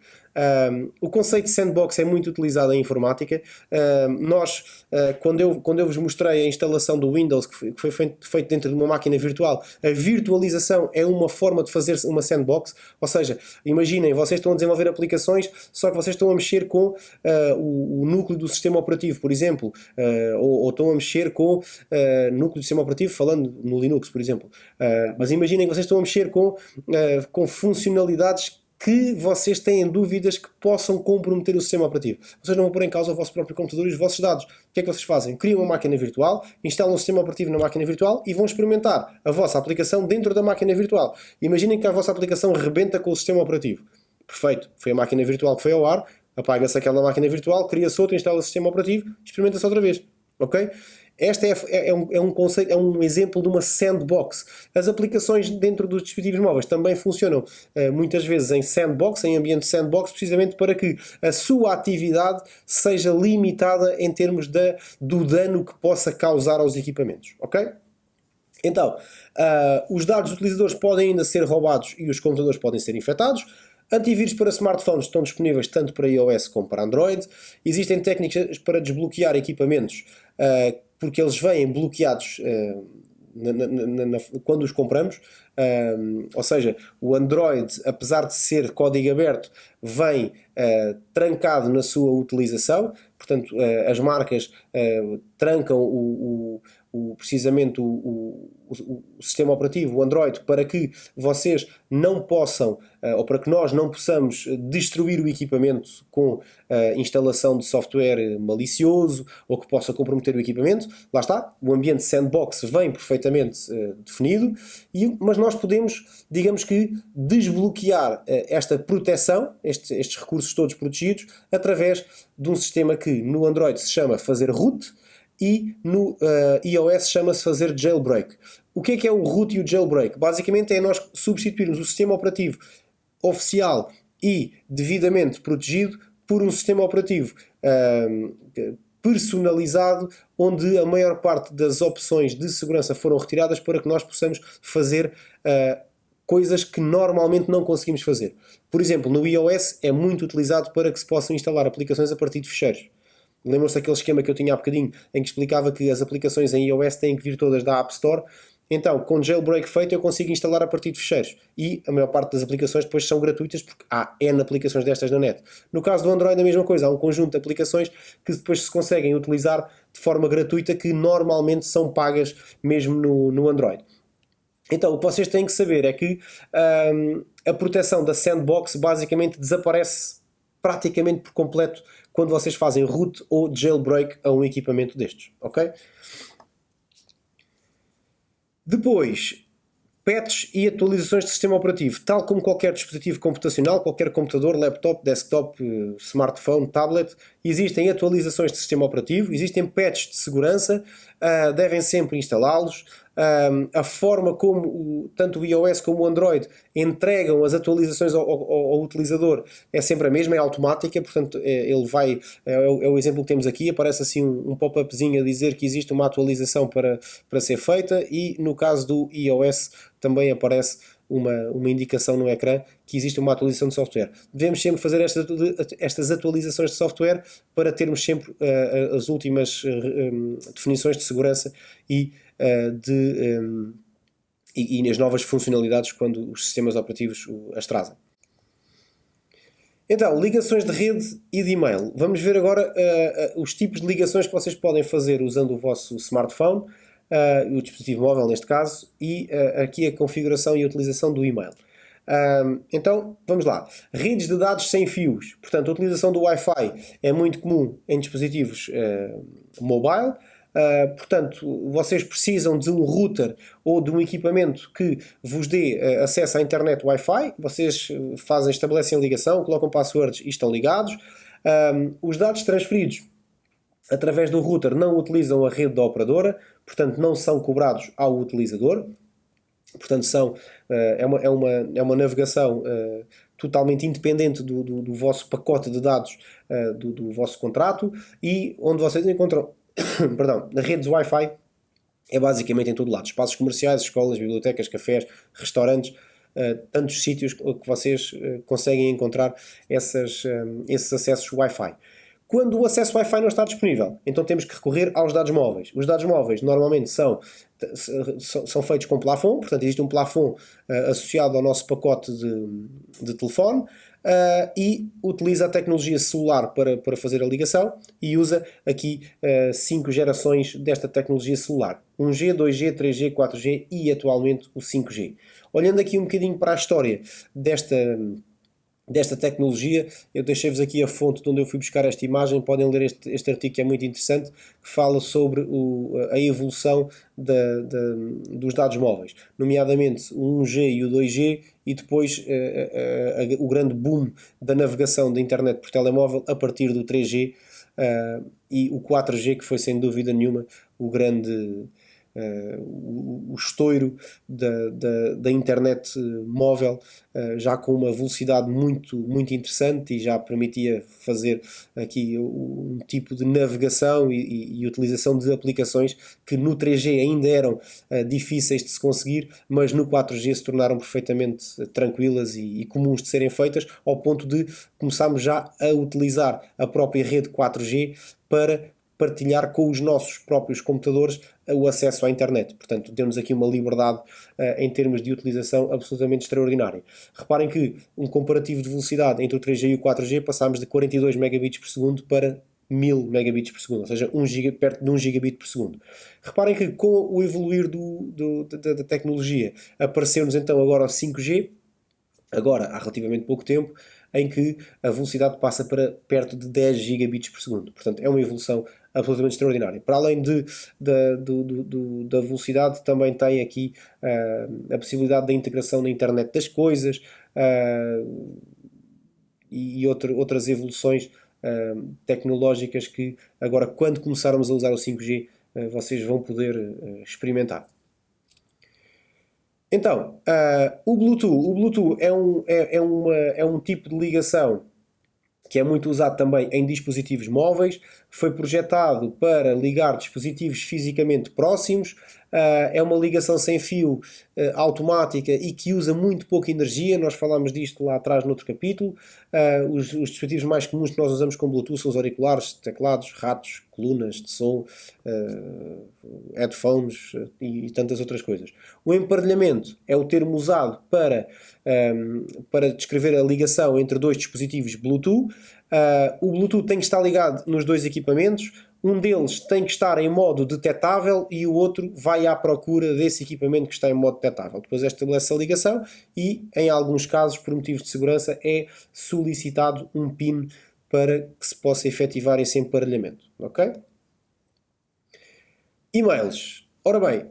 O conceito de sandbox é muito utilizado em informática. Quando eu vos mostrei a instalação do Windows, que foi feito dentro de uma máquina virtual, a virtualização é uma forma de fazer uma sandbox. Ou seja, imaginem, vocês estão a desenvolver aplicações, só que vocês estão a mexer com o núcleo do sistema operativo, por exemplo, ou estão a mexer com núcleo do sistema operativo, falando no Linux, por exemplo. Mas imaginem que vocês estão a mexer com funcionalidades que vocês têm dúvidas que possam comprometer o sistema operativo. Vocês não vão pôr em causa o vosso próprio computador e os vossos dados. O que é que vocês fazem? Criam uma máquina virtual, instalam o sistema operativo na máquina virtual e vão experimentar a vossa aplicação dentro da máquina virtual. Imaginem que a vossa aplicação rebenta com o sistema operativo. Perfeito. Foi a máquina virtual que foi ao ar, apaga-se aquela máquina virtual, cria-se outra, instala-se o sistema operativo, experimenta-se outra vez. Ok? Este é um conceito, é um exemplo de uma sandbox. As aplicações dentro dos dispositivos móveis também funcionam muitas vezes em sandbox, em ambiente sandbox, precisamente para que a sua atividade seja limitada em termos do dano que possa causar aos equipamentos. Ok? Então, os dados dos utilizadores podem ainda ser roubados e os computadores podem ser infectados. Antivírus para smartphones estão disponíveis tanto para iOS como para Android. Existem técnicas para desbloquear equipamentos porque eles vêm bloqueados quando os compramos. Ou seja, o Android, apesar de ser código aberto, vem trancado na sua utilização. Portanto, as marcas trancam precisamente o sistema operativo, o Android, para que vocês não possam, ou para que nós não possamos destruir o equipamento com instalação de software malicioso ou que possa comprometer o equipamento. Lá está, o ambiente sandbox vem perfeitamente definido, mas nós podemos, digamos que, desbloquear esta proteção, estes recursos todos protegidos, através de um sistema que no Android se chama fazer root e no iOS chama-se fazer jailbreak. O que é o root e o jailbreak? Basicamente é nós substituirmos o sistema operativo oficial e devidamente protegido por um sistema operativo personalizado, onde a maior parte das opções de segurança foram retiradas para que nós possamos fazer coisas que normalmente não conseguimos fazer. Por exemplo, no iOS é muito utilizado para que se possam instalar aplicações a partir de ficheiros. Lembram-se daquele esquema que eu tinha há bocadinho, em que explicava que as aplicações em iOS têm que vir todas da App Store? Então, com jailbreak feito, eu consigo instalar a partir de ficheiros. E a maior parte das aplicações depois são gratuitas, porque há N aplicações destas na net. No caso do Android, a mesma coisa. Há um conjunto de aplicações que depois se conseguem utilizar de forma gratuita, que normalmente são pagas mesmo no Android. Então, o que vocês têm que saber é que a proteção da sandbox basicamente desaparece praticamente por completo quando vocês fazem root ou jailbreak a um equipamento destes, ok? Depois, patches e atualizações de sistema operativo. Tal como qualquer dispositivo computacional, qualquer computador, laptop, desktop, smartphone, tablet, existem atualizações de sistema operativo, existem patches de segurança, devem sempre instalá-los. a forma como tanto o iOS como o Android entregam as atualizações ao utilizador é sempre a mesma, é automática, portanto ele vai, é o exemplo que temos aqui, aparece assim um pop-upzinho a dizer que existe uma atualização para ser feita, e no caso do iOS também aparece uma indicação no ecrã que existe uma atualização de software. Devemos sempre fazer estas atualizações de software para termos sempre as últimas definições de segurança e as novas funcionalidades quando os sistemas operativos as trazem. Então, ligações de rede e de e-mail. Vamos ver agora os tipos de ligações que vocês podem fazer usando o vosso smartphone, o dispositivo móvel neste caso, e aqui a configuração e a utilização do e-mail. Então, vamos lá. Redes de dados sem fios. Portanto, a utilização do Wi-Fi é muito comum em dispositivos mobile. Portanto, vocês precisam de um router ou de um equipamento que vos dê acesso à internet Wi-Fi. Vocês estabelecem a ligação, colocam passwords e estão ligados. Os dados transferidos através do router não utilizam a rede da operadora, portanto não são cobrados ao utilizador. Portanto, é uma navegação totalmente independente do vosso pacote de dados, do vosso contrato, e onde vocês encontram perdão, redes Wi-Fi é basicamente em todo lado. Espaços comerciais, escolas, bibliotecas, cafés, restaurantes, tantos sítios que vocês conseguem encontrar esses acessos Wi-Fi. Quando o acesso Wi-Fi não está disponível, então temos que recorrer aos dados móveis. Os dados móveis normalmente são feitos com plafond, portanto existe um plafond associado ao nosso pacote de telefone, e utiliza a tecnologia celular para fazer a ligação, e usa aqui 5 gerações desta tecnologia celular: 1G, 2G, 3G, 4G e atualmente o 5G. Olhando aqui um bocadinho para a história desta tecnologia, eu deixei-vos aqui a fonte de onde eu fui buscar esta imagem. Podem ler este artigo que é muito interessante, que fala sobre a evolução dos dados móveis, nomeadamente o 1G e o 2G, e depois o grande boom da navegação da internet por telemóvel a partir do 3G, e o 4G, que foi sem dúvida nenhuma o grande... o estouro da internet móvel, já com uma velocidade muito, muito interessante, e já permitia fazer aqui um tipo de navegação e utilização de aplicações que no 3G ainda eram difíceis de se conseguir, mas no 4G se tornaram perfeitamente tranquilas e comuns de serem feitas, ao ponto de começarmos já a utilizar a própria rede 4G para partilhar com os nossos próprios computadores o acesso à internet. Portanto, temos aqui uma liberdade em termos de utilização absolutamente extraordinária. Reparem que um comparativo de velocidade entre o 3G e o 4G, passámos de 42 megabits por segundo para 1000 megabits por segundo, ou seja, perto de 1 gigabit por segundo. Reparem que com o evoluir da tecnologia, apareceu-nos então agora o 5G, agora há relativamente pouco tempo, em que a velocidade passa para perto de 10 gigabits por segundo. Portanto, é uma evolução absolutamente extraordinária. Para além da velocidade, também tem aqui a possibilidade da integração na internet das coisas, e outras evoluções tecnológicas que agora, quando começarmos a usar o 5G, vocês vão poder experimentar. Então, o Bluetooth é um tipo de ligação que é muito usado também em dispositivos móveis. Foi projetado para ligar dispositivos fisicamente próximos. É uma ligação sem fio automática e que usa muito pouca energia. Nós falámos disto lá atrás noutro capítulo. Os dispositivos mais comuns que nós usamos com Bluetooth são os auriculares, teclados, ratos, colunas de som, headphones e tantas outras coisas. O emparelhamento é o termo usado para descrever a ligação entre dois dispositivos Bluetooth. O Bluetooth tem que estar ligado nos dois equipamentos. Um deles tem que estar em modo detetável e o outro vai à procura desse equipamento que está em modo detetável. Depois estabelece a ligação e, em alguns casos, por motivos de segurança, é solicitado um PIN para que se possa efetivar esse emparelhamento. Ok? E-mails. Ora bem,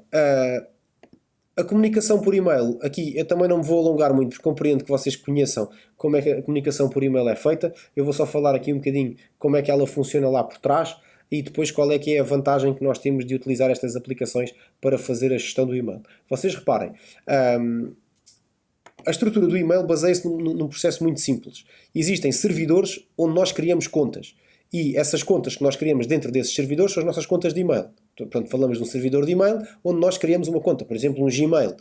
a comunicação por e-mail, aqui eu também não me vou alongar muito, porque compreendo que vocês conheçam como é que a comunicação por e-mail é feita. Eu vou só falar aqui um bocadinho como é que ela funciona lá por trás e depois qual é que é a vantagem que nós temos de utilizar estas aplicações para fazer a gestão do e-mail. Vocês reparem, a estrutura do e-mail baseia-se num processo muito simples. Existem servidores onde nós criamos contas. E essas contas que nós criamos dentro desses servidores são as nossas contas de e-mail. Portanto, falamos de um servidor de e-mail onde nós criamos uma conta, por exemplo, um Gmail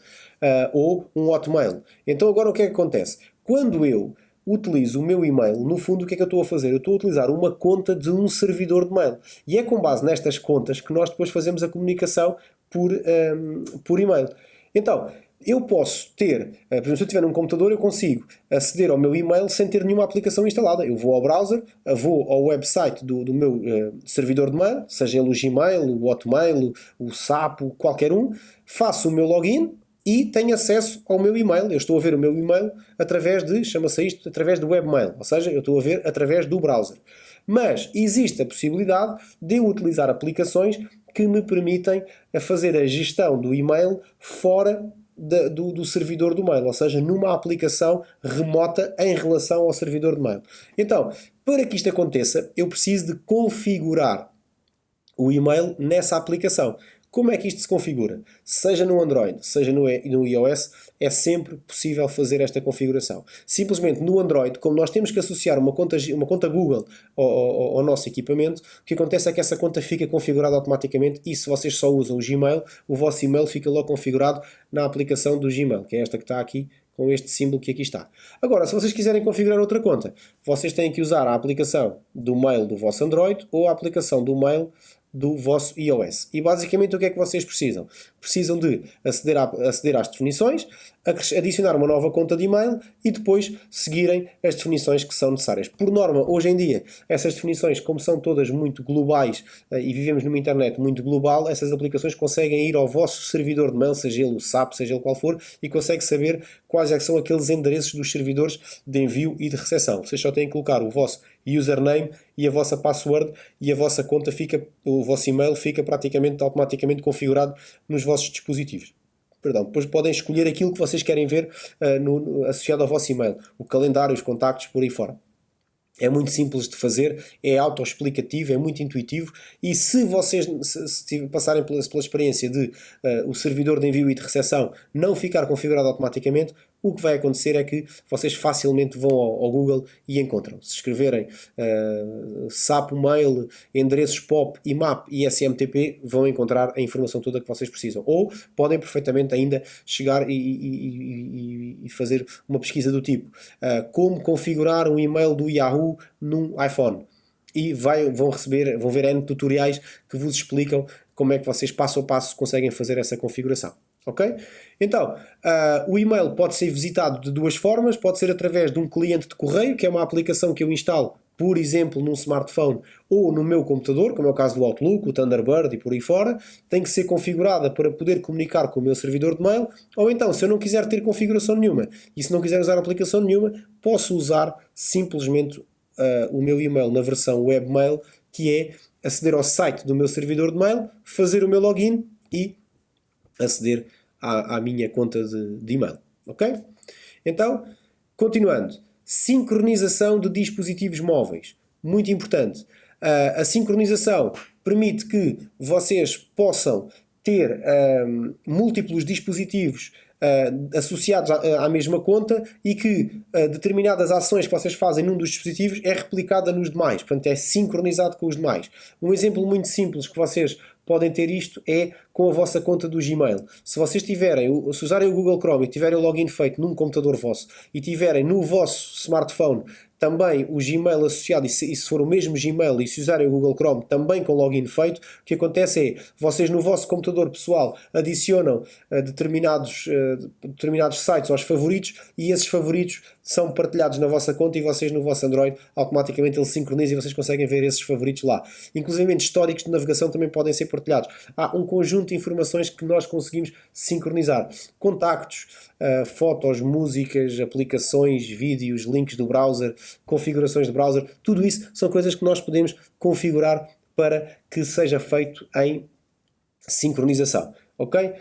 ou um Hotmail. Então agora o que é que acontece? Quando eu utilizo o meu e-mail, no fundo o que é que eu estou a fazer? Eu estou a utilizar uma conta de um servidor de e-mail. E é com base nestas contas que nós depois fazemos a comunicação por e-mail. Então, eu posso ter, por exemplo, se eu tiver num computador, eu consigo aceder ao meu e-mail sem ter nenhuma aplicação instalada. Eu vou ao browser, vou ao website do meu servidor de mail, seja ele o Gmail, o Hotmail, o SAP, qualquer um, faço o meu login e tenho acesso ao meu e-mail. Eu estou a ver o meu e-mail através chama-se isto, através do webmail, ou seja, eu estou a ver através do browser. Mas existe a possibilidade de eu utilizar aplicações que me permitem fazer a gestão do e-mail fora do servidor do mail, ou seja, numa aplicação remota em relação ao servidor de mail. Então, para que isto aconteça, eu preciso de configurar o e-mail nessa aplicação. Como é que isto se configura? Seja no Android, seja no iOS, é sempre possível fazer esta configuração. Simplesmente no Android, como nós temos que associar uma conta Google ao nosso equipamento, o que acontece é que essa conta fica configurada automaticamente e se vocês só usam o Gmail, o vosso e-mail fica logo configurado na aplicação do Gmail, que é esta que está aqui, com este símbolo que aqui está. Agora, se vocês quiserem configurar outra conta, vocês têm que usar a aplicação do mail do vosso Android ou a aplicação do mail do vosso iOS. E basicamente o que é que vocês precisam? Precisam de aceder às definições, adicionar uma nova conta de e-mail e depois seguirem as definições que são necessárias. Por norma, hoje em dia, essas definições, como são todas muito globais e vivemos numa internet muito global, essas aplicações conseguem ir ao vosso servidor de mail, seja ele o SAP, seja ele qual for, e conseguem saber quais é que são aqueles endereços dos servidores de envio e de recepção. Vocês só têm que colocar o vosso username e a vossa password e a vossa conta o vosso e-mail fica praticamente automaticamente configurado nos vossos dispositivos. Depois podem escolher aquilo que vocês querem ver associado ao vosso e-mail. O calendário, os contactos, por aí fora. É muito simples de fazer, é autoexplicativo, é muito intuitivo e se vocês se passarem pela experiência de o servidor de envio e de recepção não ficar configurado automaticamente, o que vai acontecer é que vocês facilmente vão ao Google e encontram. Se escreverem SAP Mail, endereços POP, IMAP e SMTP, vão encontrar a informação toda que vocês precisam. Ou podem perfeitamente ainda chegar e fazer uma pesquisa do tipo como configurar um e-mail do Yahoo num iPhone. E vão ver N tutoriais que vos explicam como é que vocês passo a passo conseguem fazer essa configuração. Ok? Então, o e-mail pode ser visitado de duas formas. Pode ser através de um cliente de correio, que é uma aplicação que eu instalo, por exemplo, num smartphone ou no meu computador, como é o caso do Outlook, o Thunderbird e por aí fora. Tem que ser configurada para poder comunicar com o meu servidor de mail. Ou então, se eu não quiser ter configuração nenhuma e se não quiser usar aplicação nenhuma, posso usar simplesmente o meu e-mail na versão webmail, que é aceder ao site do meu servidor de mail, fazer o meu login e aceder à minha conta de e-mail. Ok? Então, continuando. Sincronização de dispositivos móveis. Muito importante. A sincronização permite que vocês possam ter múltiplos dispositivos associados à mesma conta e que determinadas ações que vocês fazem num dos dispositivos é replicada nos demais. Portanto, é sincronizado com os demais. Um exemplo muito simples que vocês podem ter isto é com a vossa conta do Gmail. Se vocês se usarem o Google Chrome e tiverem o login feito num computador vosso e tiverem no vosso smartphone também o Gmail associado, e se for o mesmo Gmail e se usarem o Google Chrome também com login feito, o que acontece é, vocês no vosso computador pessoal adicionam determinados sites aos favoritos e esses favoritos são partilhados na vossa conta e vocês no vosso Android automaticamente ele sincroniza e vocês conseguem ver esses favoritos lá. Inclusive históricos de navegação também podem ser partilhados. Há um conjunto de informações que nós conseguimos sincronizar. Contactos, fotos, músicas, aplicações, vídeos, links do browser, configurações de browser, tudo isso são coisas que nós podemos configurar para que seja feito em sincronização. ok?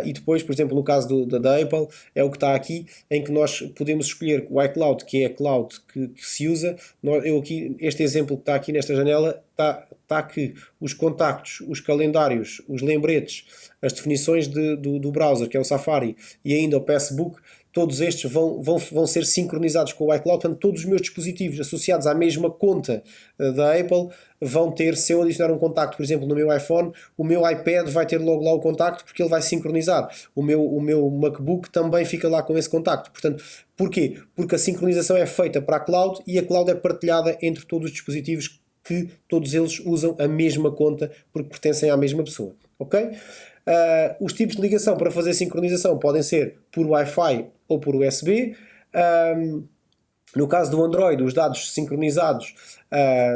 E depois, por exemplo, no caso da Apple, é o que está aqui, em que nós podemos escolher o iCloud, que é a cloud que se usa. Eu aqui, este exemplo que está aqui nesta janela, está que os contactos, os calendários, os lembretes, as definições do browser, que é o Safari, e ainda o Facebook, todos estes vão ser sincronizados com o iCloud. Portanto, todos os meus dispositivos associados à mesma conta da Apple vão ter, se eu adicionar um contacto, por exemplo, no meu iPhone, o meu iPad vai ter logo lá o contacto, porque ele vai sincronizar. O meu MacBook também fica lá com esse contacto. Portanto, porquê? Porque a sincronização é feita para a cloud e a cloud é partilhada entre todos os dispositivos, que todos eles usam a mesma conta porque pertencem à mesma pessoa. Ok? Os tipos de ligação para fazer sincronização podem ser por Wi-Fi ou por USB. No caso do Android, os dados sincronizados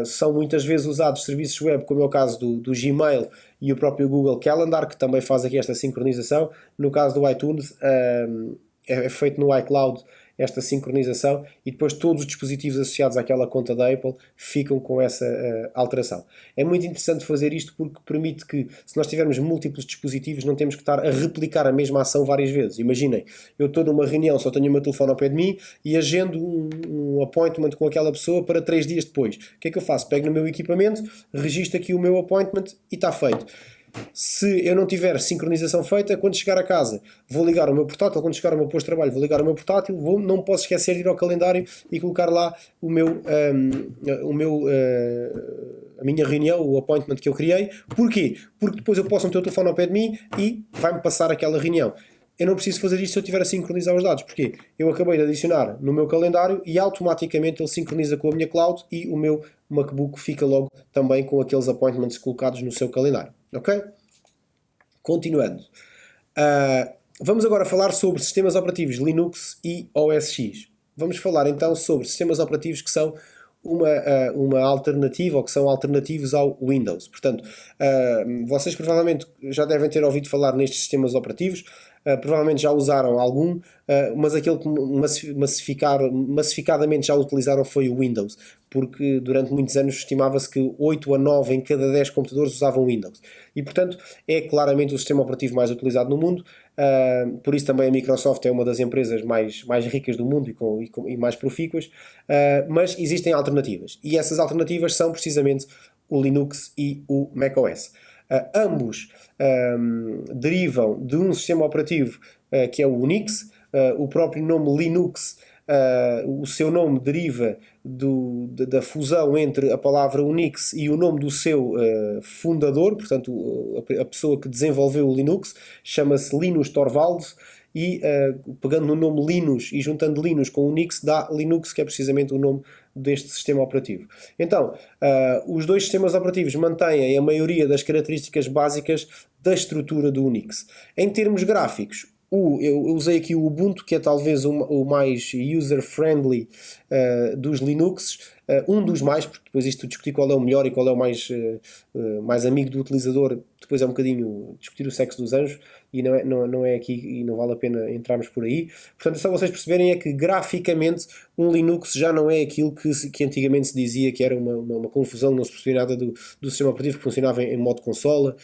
são muitas vezes usados serviços web, como é o caso do Gmail e o próprio Google Calendar, que também faz aqui esta sincronização. No caso do iTunes, é feito no iCloud esta sincronização, e depois todos os dispositivos associados àquela conta da Apple ficam com essa alteração. É muito interessante fazer isto porque permite que, se nós tivermos múltiplos dispositivos, não temos que estar a replicar a mesma ação várias vezes. Imaginem, eu estou numa reunião, só tenho o meu telefone ao pé de mim e agendo um appointment com aquela pessoa para 3 dias depois. O que é que eu faço? Pego no meu equipamento, registro aqui o meu appointment e está feito. Se eu não tiver sincronização feita, quando chegar a casa vou ligar o meu portátil, quando chegar ao meu posto de trabalho vou ligar o meu portátil, não posso esquecer de ir ao calendário e colocar lá a minha reunião, o appointment que eu criei. Porquê? Porque depois eu posso meter o telefone ao pé de mim e vai-me passar aquela reunião. Eu não preciso fazer isto se eu estiver a sincronizar os dados. Porquê? Eu acabei de adicionar no meu calendário e automaticamente ele sincroniza com a minha cloud e o meu MacBook fica logo também com aqueles appointments colocados no seu calendário. Ok? Continuando. Vamos agora falar sobre sistemas operativos Linux e OS X. Vamos falar então sobre sistemas operativos que são uma alternativa, ou que são alternativos ao Windows. Portanto, vocês provavelmente já devem ter ouvido falar nestes sistemas operativos, provavelmente já usaram algum, mas aquele que massificadamente já utilizaram foi o Windows, porque durante muitos anos estimava-se que 8 a 9 em cada 10 computadores usavam Windows. E, portanto, é claramente o sistema operativo mais utilizado no mundo. Por isso também a Microsoft é uma das empresas mais ricas do mundo e mais profícuas. Mas existem alternativas. E essas alternativas são precisamente o Linux e o macOS. Ambos derivam de um sistema operativo que é o Unix. O próprio nome Linux, o seu nome deriva da fusão entre a palavra Unix e o nome do seu fundador, portanto a pessoa que desenvolveu o Linux, chama-se Linus Torvalds, e pegando no nome Linus e juntando Linus com Unix dá Linux, que é precisamente o nome deste sistema operativo. Então, os dois sistemas operativos mantêm a maioria das características básicas da estrutura do Unix. Em termos gráficos, eu usei aqui o Ubuntu, que é talvez o mais user-friendly dos Linux, um dos mais, porque depois isto discutir qual é o melhor e qual é o mais amigo do utilizador, depois é um bocadinho discutir o sexo dos anjos, e não é aqui, e não vale a pena entrarmos por aí. Portanto, só vocês perceberem é que graficamente um Linux já não é aquilo que antigamente se dizia que era uma confusão, não se percebia nada do sistema operativo, que funcionava em modo consola.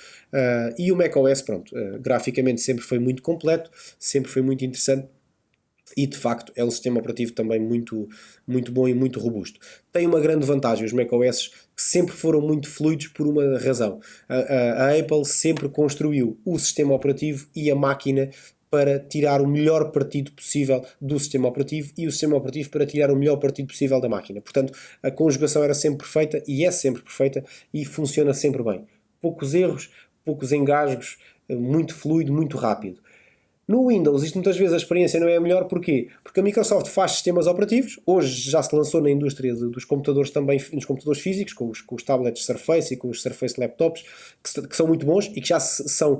E o macOS, pronto, graficamente sempre foi muito completo, sempre foi muito interessante. E de facto é um sistema operativo também muito, muito bom e muito robusto. Tem uma grande vantagem, os macOS, que sempre foram muito fluidos por uma razão. A Apple sempre construiu o sistema operativo e a máquina para tirar o melhor partido possível do sistema operativo, e o sistema operativo para tirar o melhor partido possível da máquina. Portanto, a conjugação era sempre perfeita e é sempre perfeita e funciona sempre bem. Poucos erros, poucos engasgos, muito fluido, muito rápido. No Windows, isto muitas vezes a experiência não é a melhor. Porquê? Porque a Microsoft faz sistemas operativos, hoje já se lançou na indústria dos computadores também, nos computadores físicos, com os tablets Surface e com os Surface Laptops, que são muito bons e que já são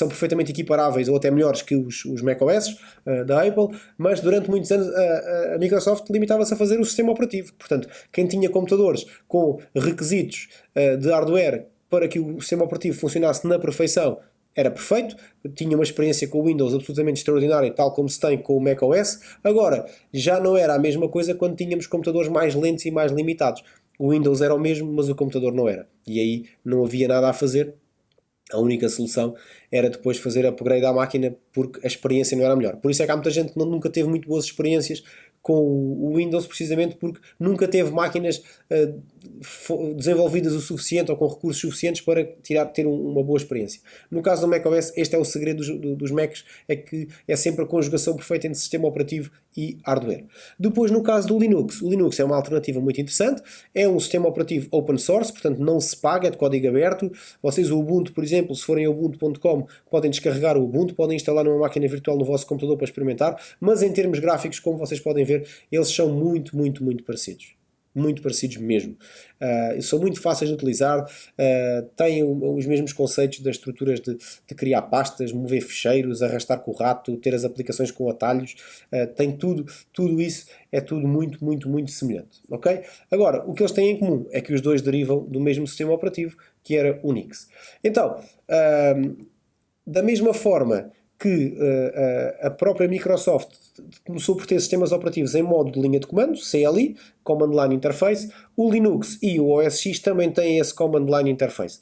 perfeitamente equiparáveis ou até melhores que os macOS da Apple, mas durante muitos anos a Microsoft limitava-se a fazer o sistema operativo. Portanto, quem tinha computadores com requisitos de hardware para que o sistema operativo funcionasse na perfeição, era perfeito, tinha uma experiência com o Windows absolutamente extraordinária, tal como se tem com o macOS. Agora, já não era a mesma coisa quando tínhamos computadores mais lentos e mais limitados. O Windows era o mesmo, mas o computador não era. E aí não havia nada a fazer, A única solução era depois fazer upgrade à máquina porque a experiência não era melhor. Por isso é que há muita gente que nunca teve muito boas experiências com o Windows, precisamente porque nunca teve máquinas desenvolvidas o suficiente ou com recursos suficientes para ter uma boa experiência. No caso do macOS, este é o segredo dos Macs, é que é sempre a conjugação perfeita entre sistema operativo e hardware. Depois, no caso do Linux, o Linux é uma alternativa muito interessante, é um sistema operativo open source, portanto não se paga, é de código aberto. Vocês, o Ubuntu, por exemplo, se forem a ubuntu.com, podem descarregar o Ubuntu, podem instalar numa máquina virtual no vosso computador para experimentar, mas em termos gráficos, como vocês podem ver, eles são muito, muito, muito parecidos. Muito parecidos mesmo. São muito fáceis de utilizar, têm os mesmos conceitos das estruturas de criar pastas, mover ficheiros, arrastar com o rato, ter as aplicações com atalhos, tem tudo isso é tudo muito, muito, muito semelhante. Okay? Agora, o que eles têm em comum é que os dois derivam do mesmo sistema operativo, que era Unix. Então, da mesma forma que a própria Microsoft começou por ter sistemas operativos em modo de linha de comando, CLI, Command Line Interface, o Linux e o OS X também têm esse Command Line Interface.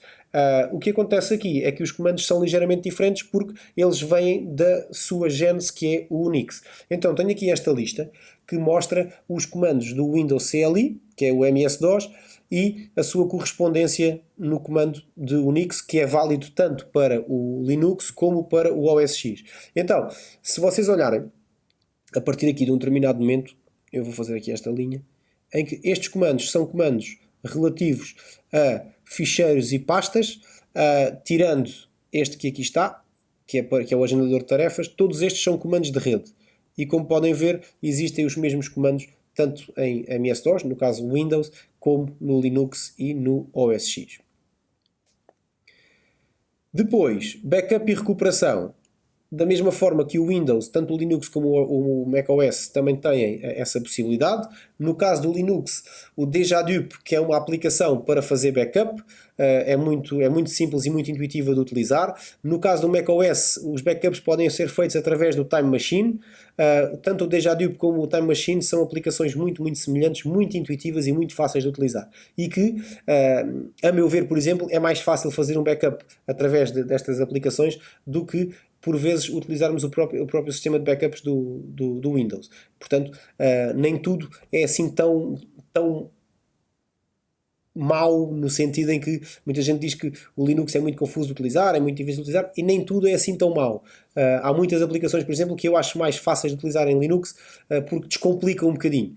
O que acontece aqui é que os comandos são ligeiramente diferentes porque eles vêm da sua gênese, que é o Unix. Então tenho aqui esta lista que mostra os comandos do Windows CLI, que é o MS-DOS, e a sua correspondência no comando de Unix, que é válido tanto para o Linux como para o OS X. Então, se vocês olharem, a partir aqui de um determinado momento, eu vou fazer aqui esta linha, em que estes comandos são comandos relativos a ficheiros e pastas, tirando este que aqui está, que é o agendador de tarefas, todos estes são comandos de rede. E como podem ver, existem os mesmos comandos tanto em MS-DOS, no caso Windows, como no Linux e no OS X. Depois, backup e recuperação. Da mesma forma que o Windows, tanto o Linux como o macOS também têm essa possibilidade. No caso do Linux, o Dejadup, que é uma aplicação para fazer backup, é muito simples e muito intuitiva de utilizar. No caso do macOS, os backups podem ser feitos através do Time Machine. Tanto o Dejadup como o Time Machine são aplicações muito, muito semelhantes, muito intuitivas e muito fáceis de utilizar. E que, a meu ver, por exemplo, é mais fácil fazer um backup através destas aplicações do que por vezes utilizarmos o próprio sistema de backups do Windows. Portanto, nem tudo é assim tão mau, no sentido em que muita gente diz que o Linux é muito confuso de utilizar, é muito difícil de utilizar, e nem tudo é assim tão mau. Há muitas aplicações, por exemplo, que eu acho mais fáceis de utilizar em Linux porque descomplicam um bocadinho.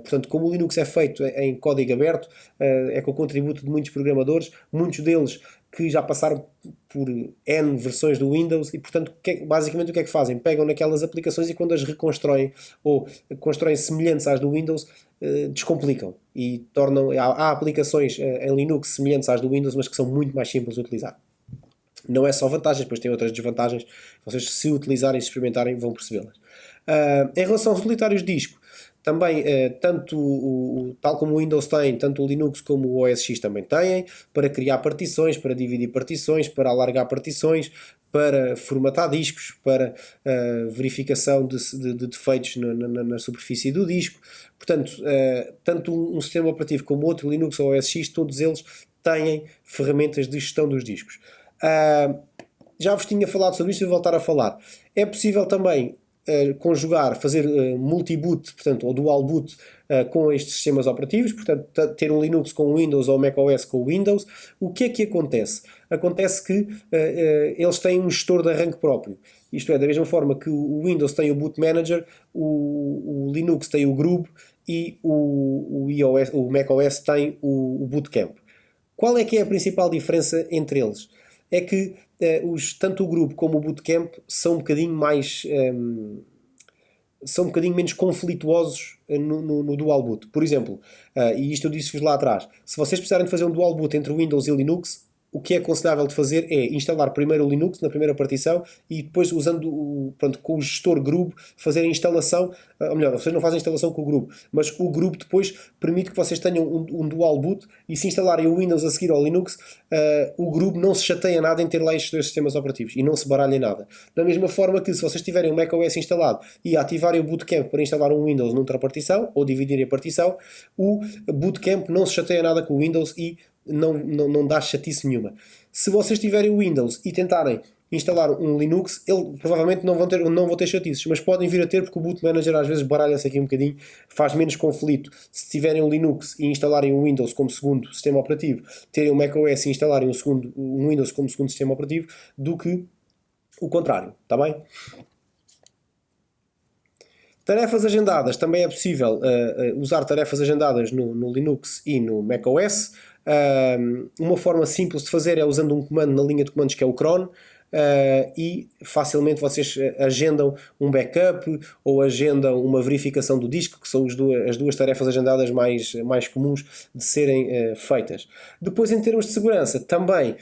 Portanto, como o Linux é feito em código aberto, é com o contributo de muitos programadores, muitos deles que já passaram por N versões do Windows e, portanto, basicamente o que é que fazem? Pegam naquelas aplicações e quando as reconstroem ou constroem semelhantes às do Windows, descomplicam e tornam... Há aplicações em Linux semelhantes às do Windows, mas que são muito mais simples de utilizar. Não é só vantagens, depois tem outras desvantagens. Vocês, se utilizarem e se experimentarem, vão percebê-las. Em relação aos utilitários de disco, também, tal como o Windows tem, tanto o Linux como o OS X também têm, para criar partições, para dividir partições, para alargar partições, para formatar discos, para verificação de defeitos na superfície do disco. Portanto, tanto um sistema operativo como outro, Linux ou OS X, todos eles têm ferramentas de gestão dos discos. Já vos tinha falado sobre isto e vou voltar a falar. É possível também conjugar, fazer multi-boot, portanto, ou dual boot com estes sistemas operativos, portanto, ter um Linux com o Windows ou o macOS com o Windows. O que é que acontece? Acontece que eles têm um gestor de arranque próprio. Isto é, da mesma forma que o Windows tem o Boot Manager, o Linux tem o Grub e o macOS tem o Bootcamp. Qual é que é a principal diferença entre eles? É que tanto o grupo como o Bootcamp são um bocadinho menos conflituosos no dual boot. Por exemplo, e isto eu disse-vos lá atrás, se vocês precisarem de fazer um dual boot entre Windows e Linux, o que é aconselhável de fazer é instalar primeiro o Linux na primeira partição e depois, usando com o gestor Grub, fazer a instalação. Ou melhor, vocês não fazem a instalação com o Grub, mas o Grub depois permite que vocês tenham um dual boot e, se instalarem o Windows a seguir ao Linux, o Grub não se chateia nada em ter lá estes dois sistemas operativos e não se baralha nada. Da mesma forma que, se vocês tiverem o macOS instalado e ativarem o Bootcamp para instalar um Windows noutra partição ou dividirem a partição, o Bootcamp não se chateia nada com o Windows e não dá chatice nenhuma. Se vocês tiverem o Windows e tentarem instalar um Linux, ele provavelmente não vão ter chatices, mas podem vir a ter, porque o boot manager às vezes baralha-se aqui um bocadinho, faz menos conflito. Se tiverem um Linux e instalarem um Windows como segundo sistema operativo, terem um macOS e instalarem um Windows como segundo sistema operativo, do que o contrário, está bem? Tarefas agendadas, também é possível usar tarefas agendadas no Linux e no macOS. Uma forma simples de fazer é usando um comando na linha de comandos que é o cron. E facilmente vocês agendam um backup ou agendam uma verificação do disco, que são as duas tarefas agendadas mais comuns de serem feitas. Depois, em termos de segurança, também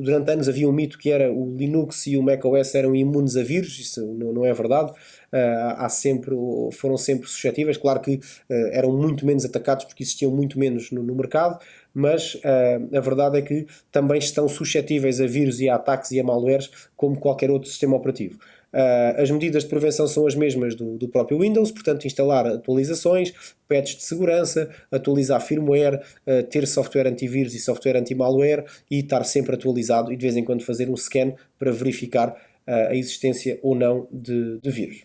durante anos havia um mito que era o Linux e o macOS eram imunes a vírus. Isso não é verdade. Foram sempre suscetíveis. Claro que eram muito menos atacados porque existiam muito menos no mercado, mas a verdade é que também estão suscetíveis a vírus e a ataques e a malwares como qualquer outro sistema operativo. As medidas de prevenção são as mesmas do próprio Windows, portanto instalar atualizações, patches de segurança, atualizar firmware, ter software antivírus e software anti-malware e estar sempre atualizado e de vez em quando fazer um scan para verificar a existência ou não de vírus.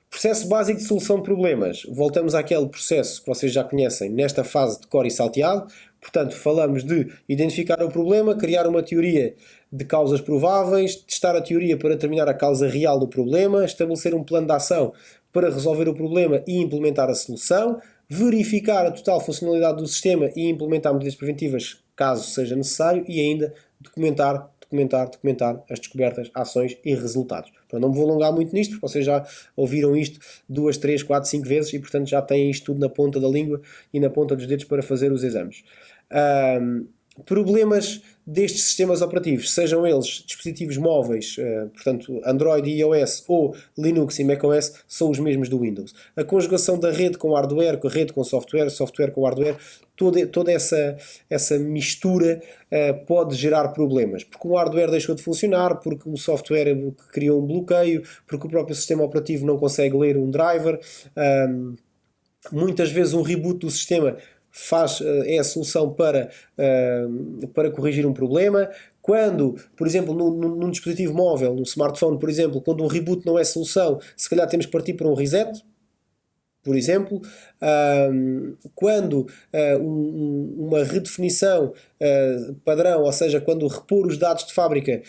Processo básico de solução de problemas. Voltamos àquele processo que vocês já conhecem nesta fase de core e salteado. Portanto, falamos de identificar o problema, criar uma teoria de causas prováveis, testar a teoria para determinar a causa real do problema, estabelecer um plano de ação para resolver o problema e implementar a solução, verificar a total funcionalidade do sistema e implementar medidas preventivas caso seja necessário e ainda documentar as descobertas, ações e resultados. Então, não me vou alongar muito nisto, porque vocês já ouviram isto 2, 3, 4, 5 vezes e, portanto, já têm isto tudo na ponta da língua e na ponta dos dedos para fazer os exames. Problemas destes sistemas operativos, sejam eles dispositivos móveis, portanto Android e iOS, ou Linux e macOS, são os mesmos do Windows. A conjugação da rede com hardware, com a rede com software, software com hardware, toda essa mistura pode gerar problemas, porque o hardware deixou de funcionar, porque o software criou um bloqueio, porque o próprio sistema operativo não consegue ler um driver. Muitas vezes um reboot do sistema é a solução para corrigir um problema. Quando, por exemplo, num dispositivo móvel, num smartphone, por exemplo, quando um reboot não é solução, se calhar temos que partir para um reset, por exemplo. Quando uma redefinição padrão, ou seja, quando repor os dados de fábrica,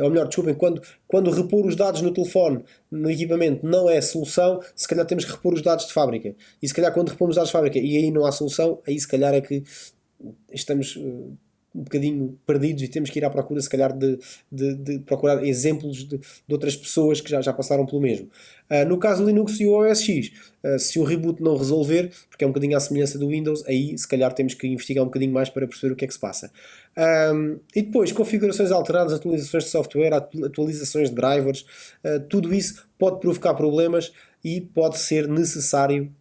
ou melhor, desculpem, quando repor os dados no telefone, no equipamento, não é solução, se calhar temos que repor os dados de fábrica. E se calhar quando repomos os dados de fábrica e aí não há solução, aí se calhar é que estamos um bocadinho perdidos e temos que ir à procura, se calhar, de procurar exemplos de outras pessoas que já passaram pelo mesmo. No caso do Linux e o OS X, se o reboot não resolver, porque é um bocadinho à semelhança do Windows, aí se calhar temos que investigar um bocadinho mais para perceber o que é que se passa. E depois, configurações alteradas, atualizações de software, atualizações de drivers, tudo isso pode provocar problemas e pode ser necessário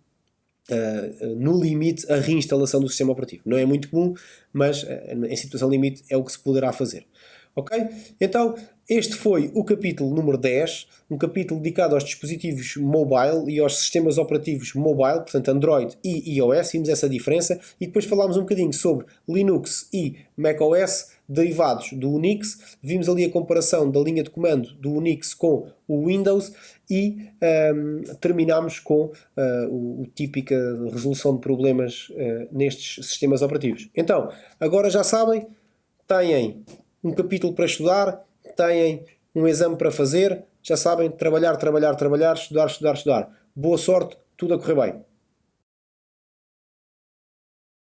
no limite a reinstalação do sistema operativo. Não é muito comum, mas em situação limite é o que se poderá fazer. Ok? Então, este foi o capítulo número 10, um capítulo dedicado aos dispositivos mobile e aos sistemas operativos mobile, portanto Android e iOS, vimos essa diferença, e depois falámos um bocadinho sobre Linux e macOS, derivados do Unix, vimos ali a comparação da linha de comando do Unix com o Windows e terminámos com a típica resolução de problemas nestes sistemas operativos. Então, agora já sabem, têm um capítulo para estudar, têm um exame para fazer, já sabem, trabalhar, estudar. Boa sorte, tudo a correr bem.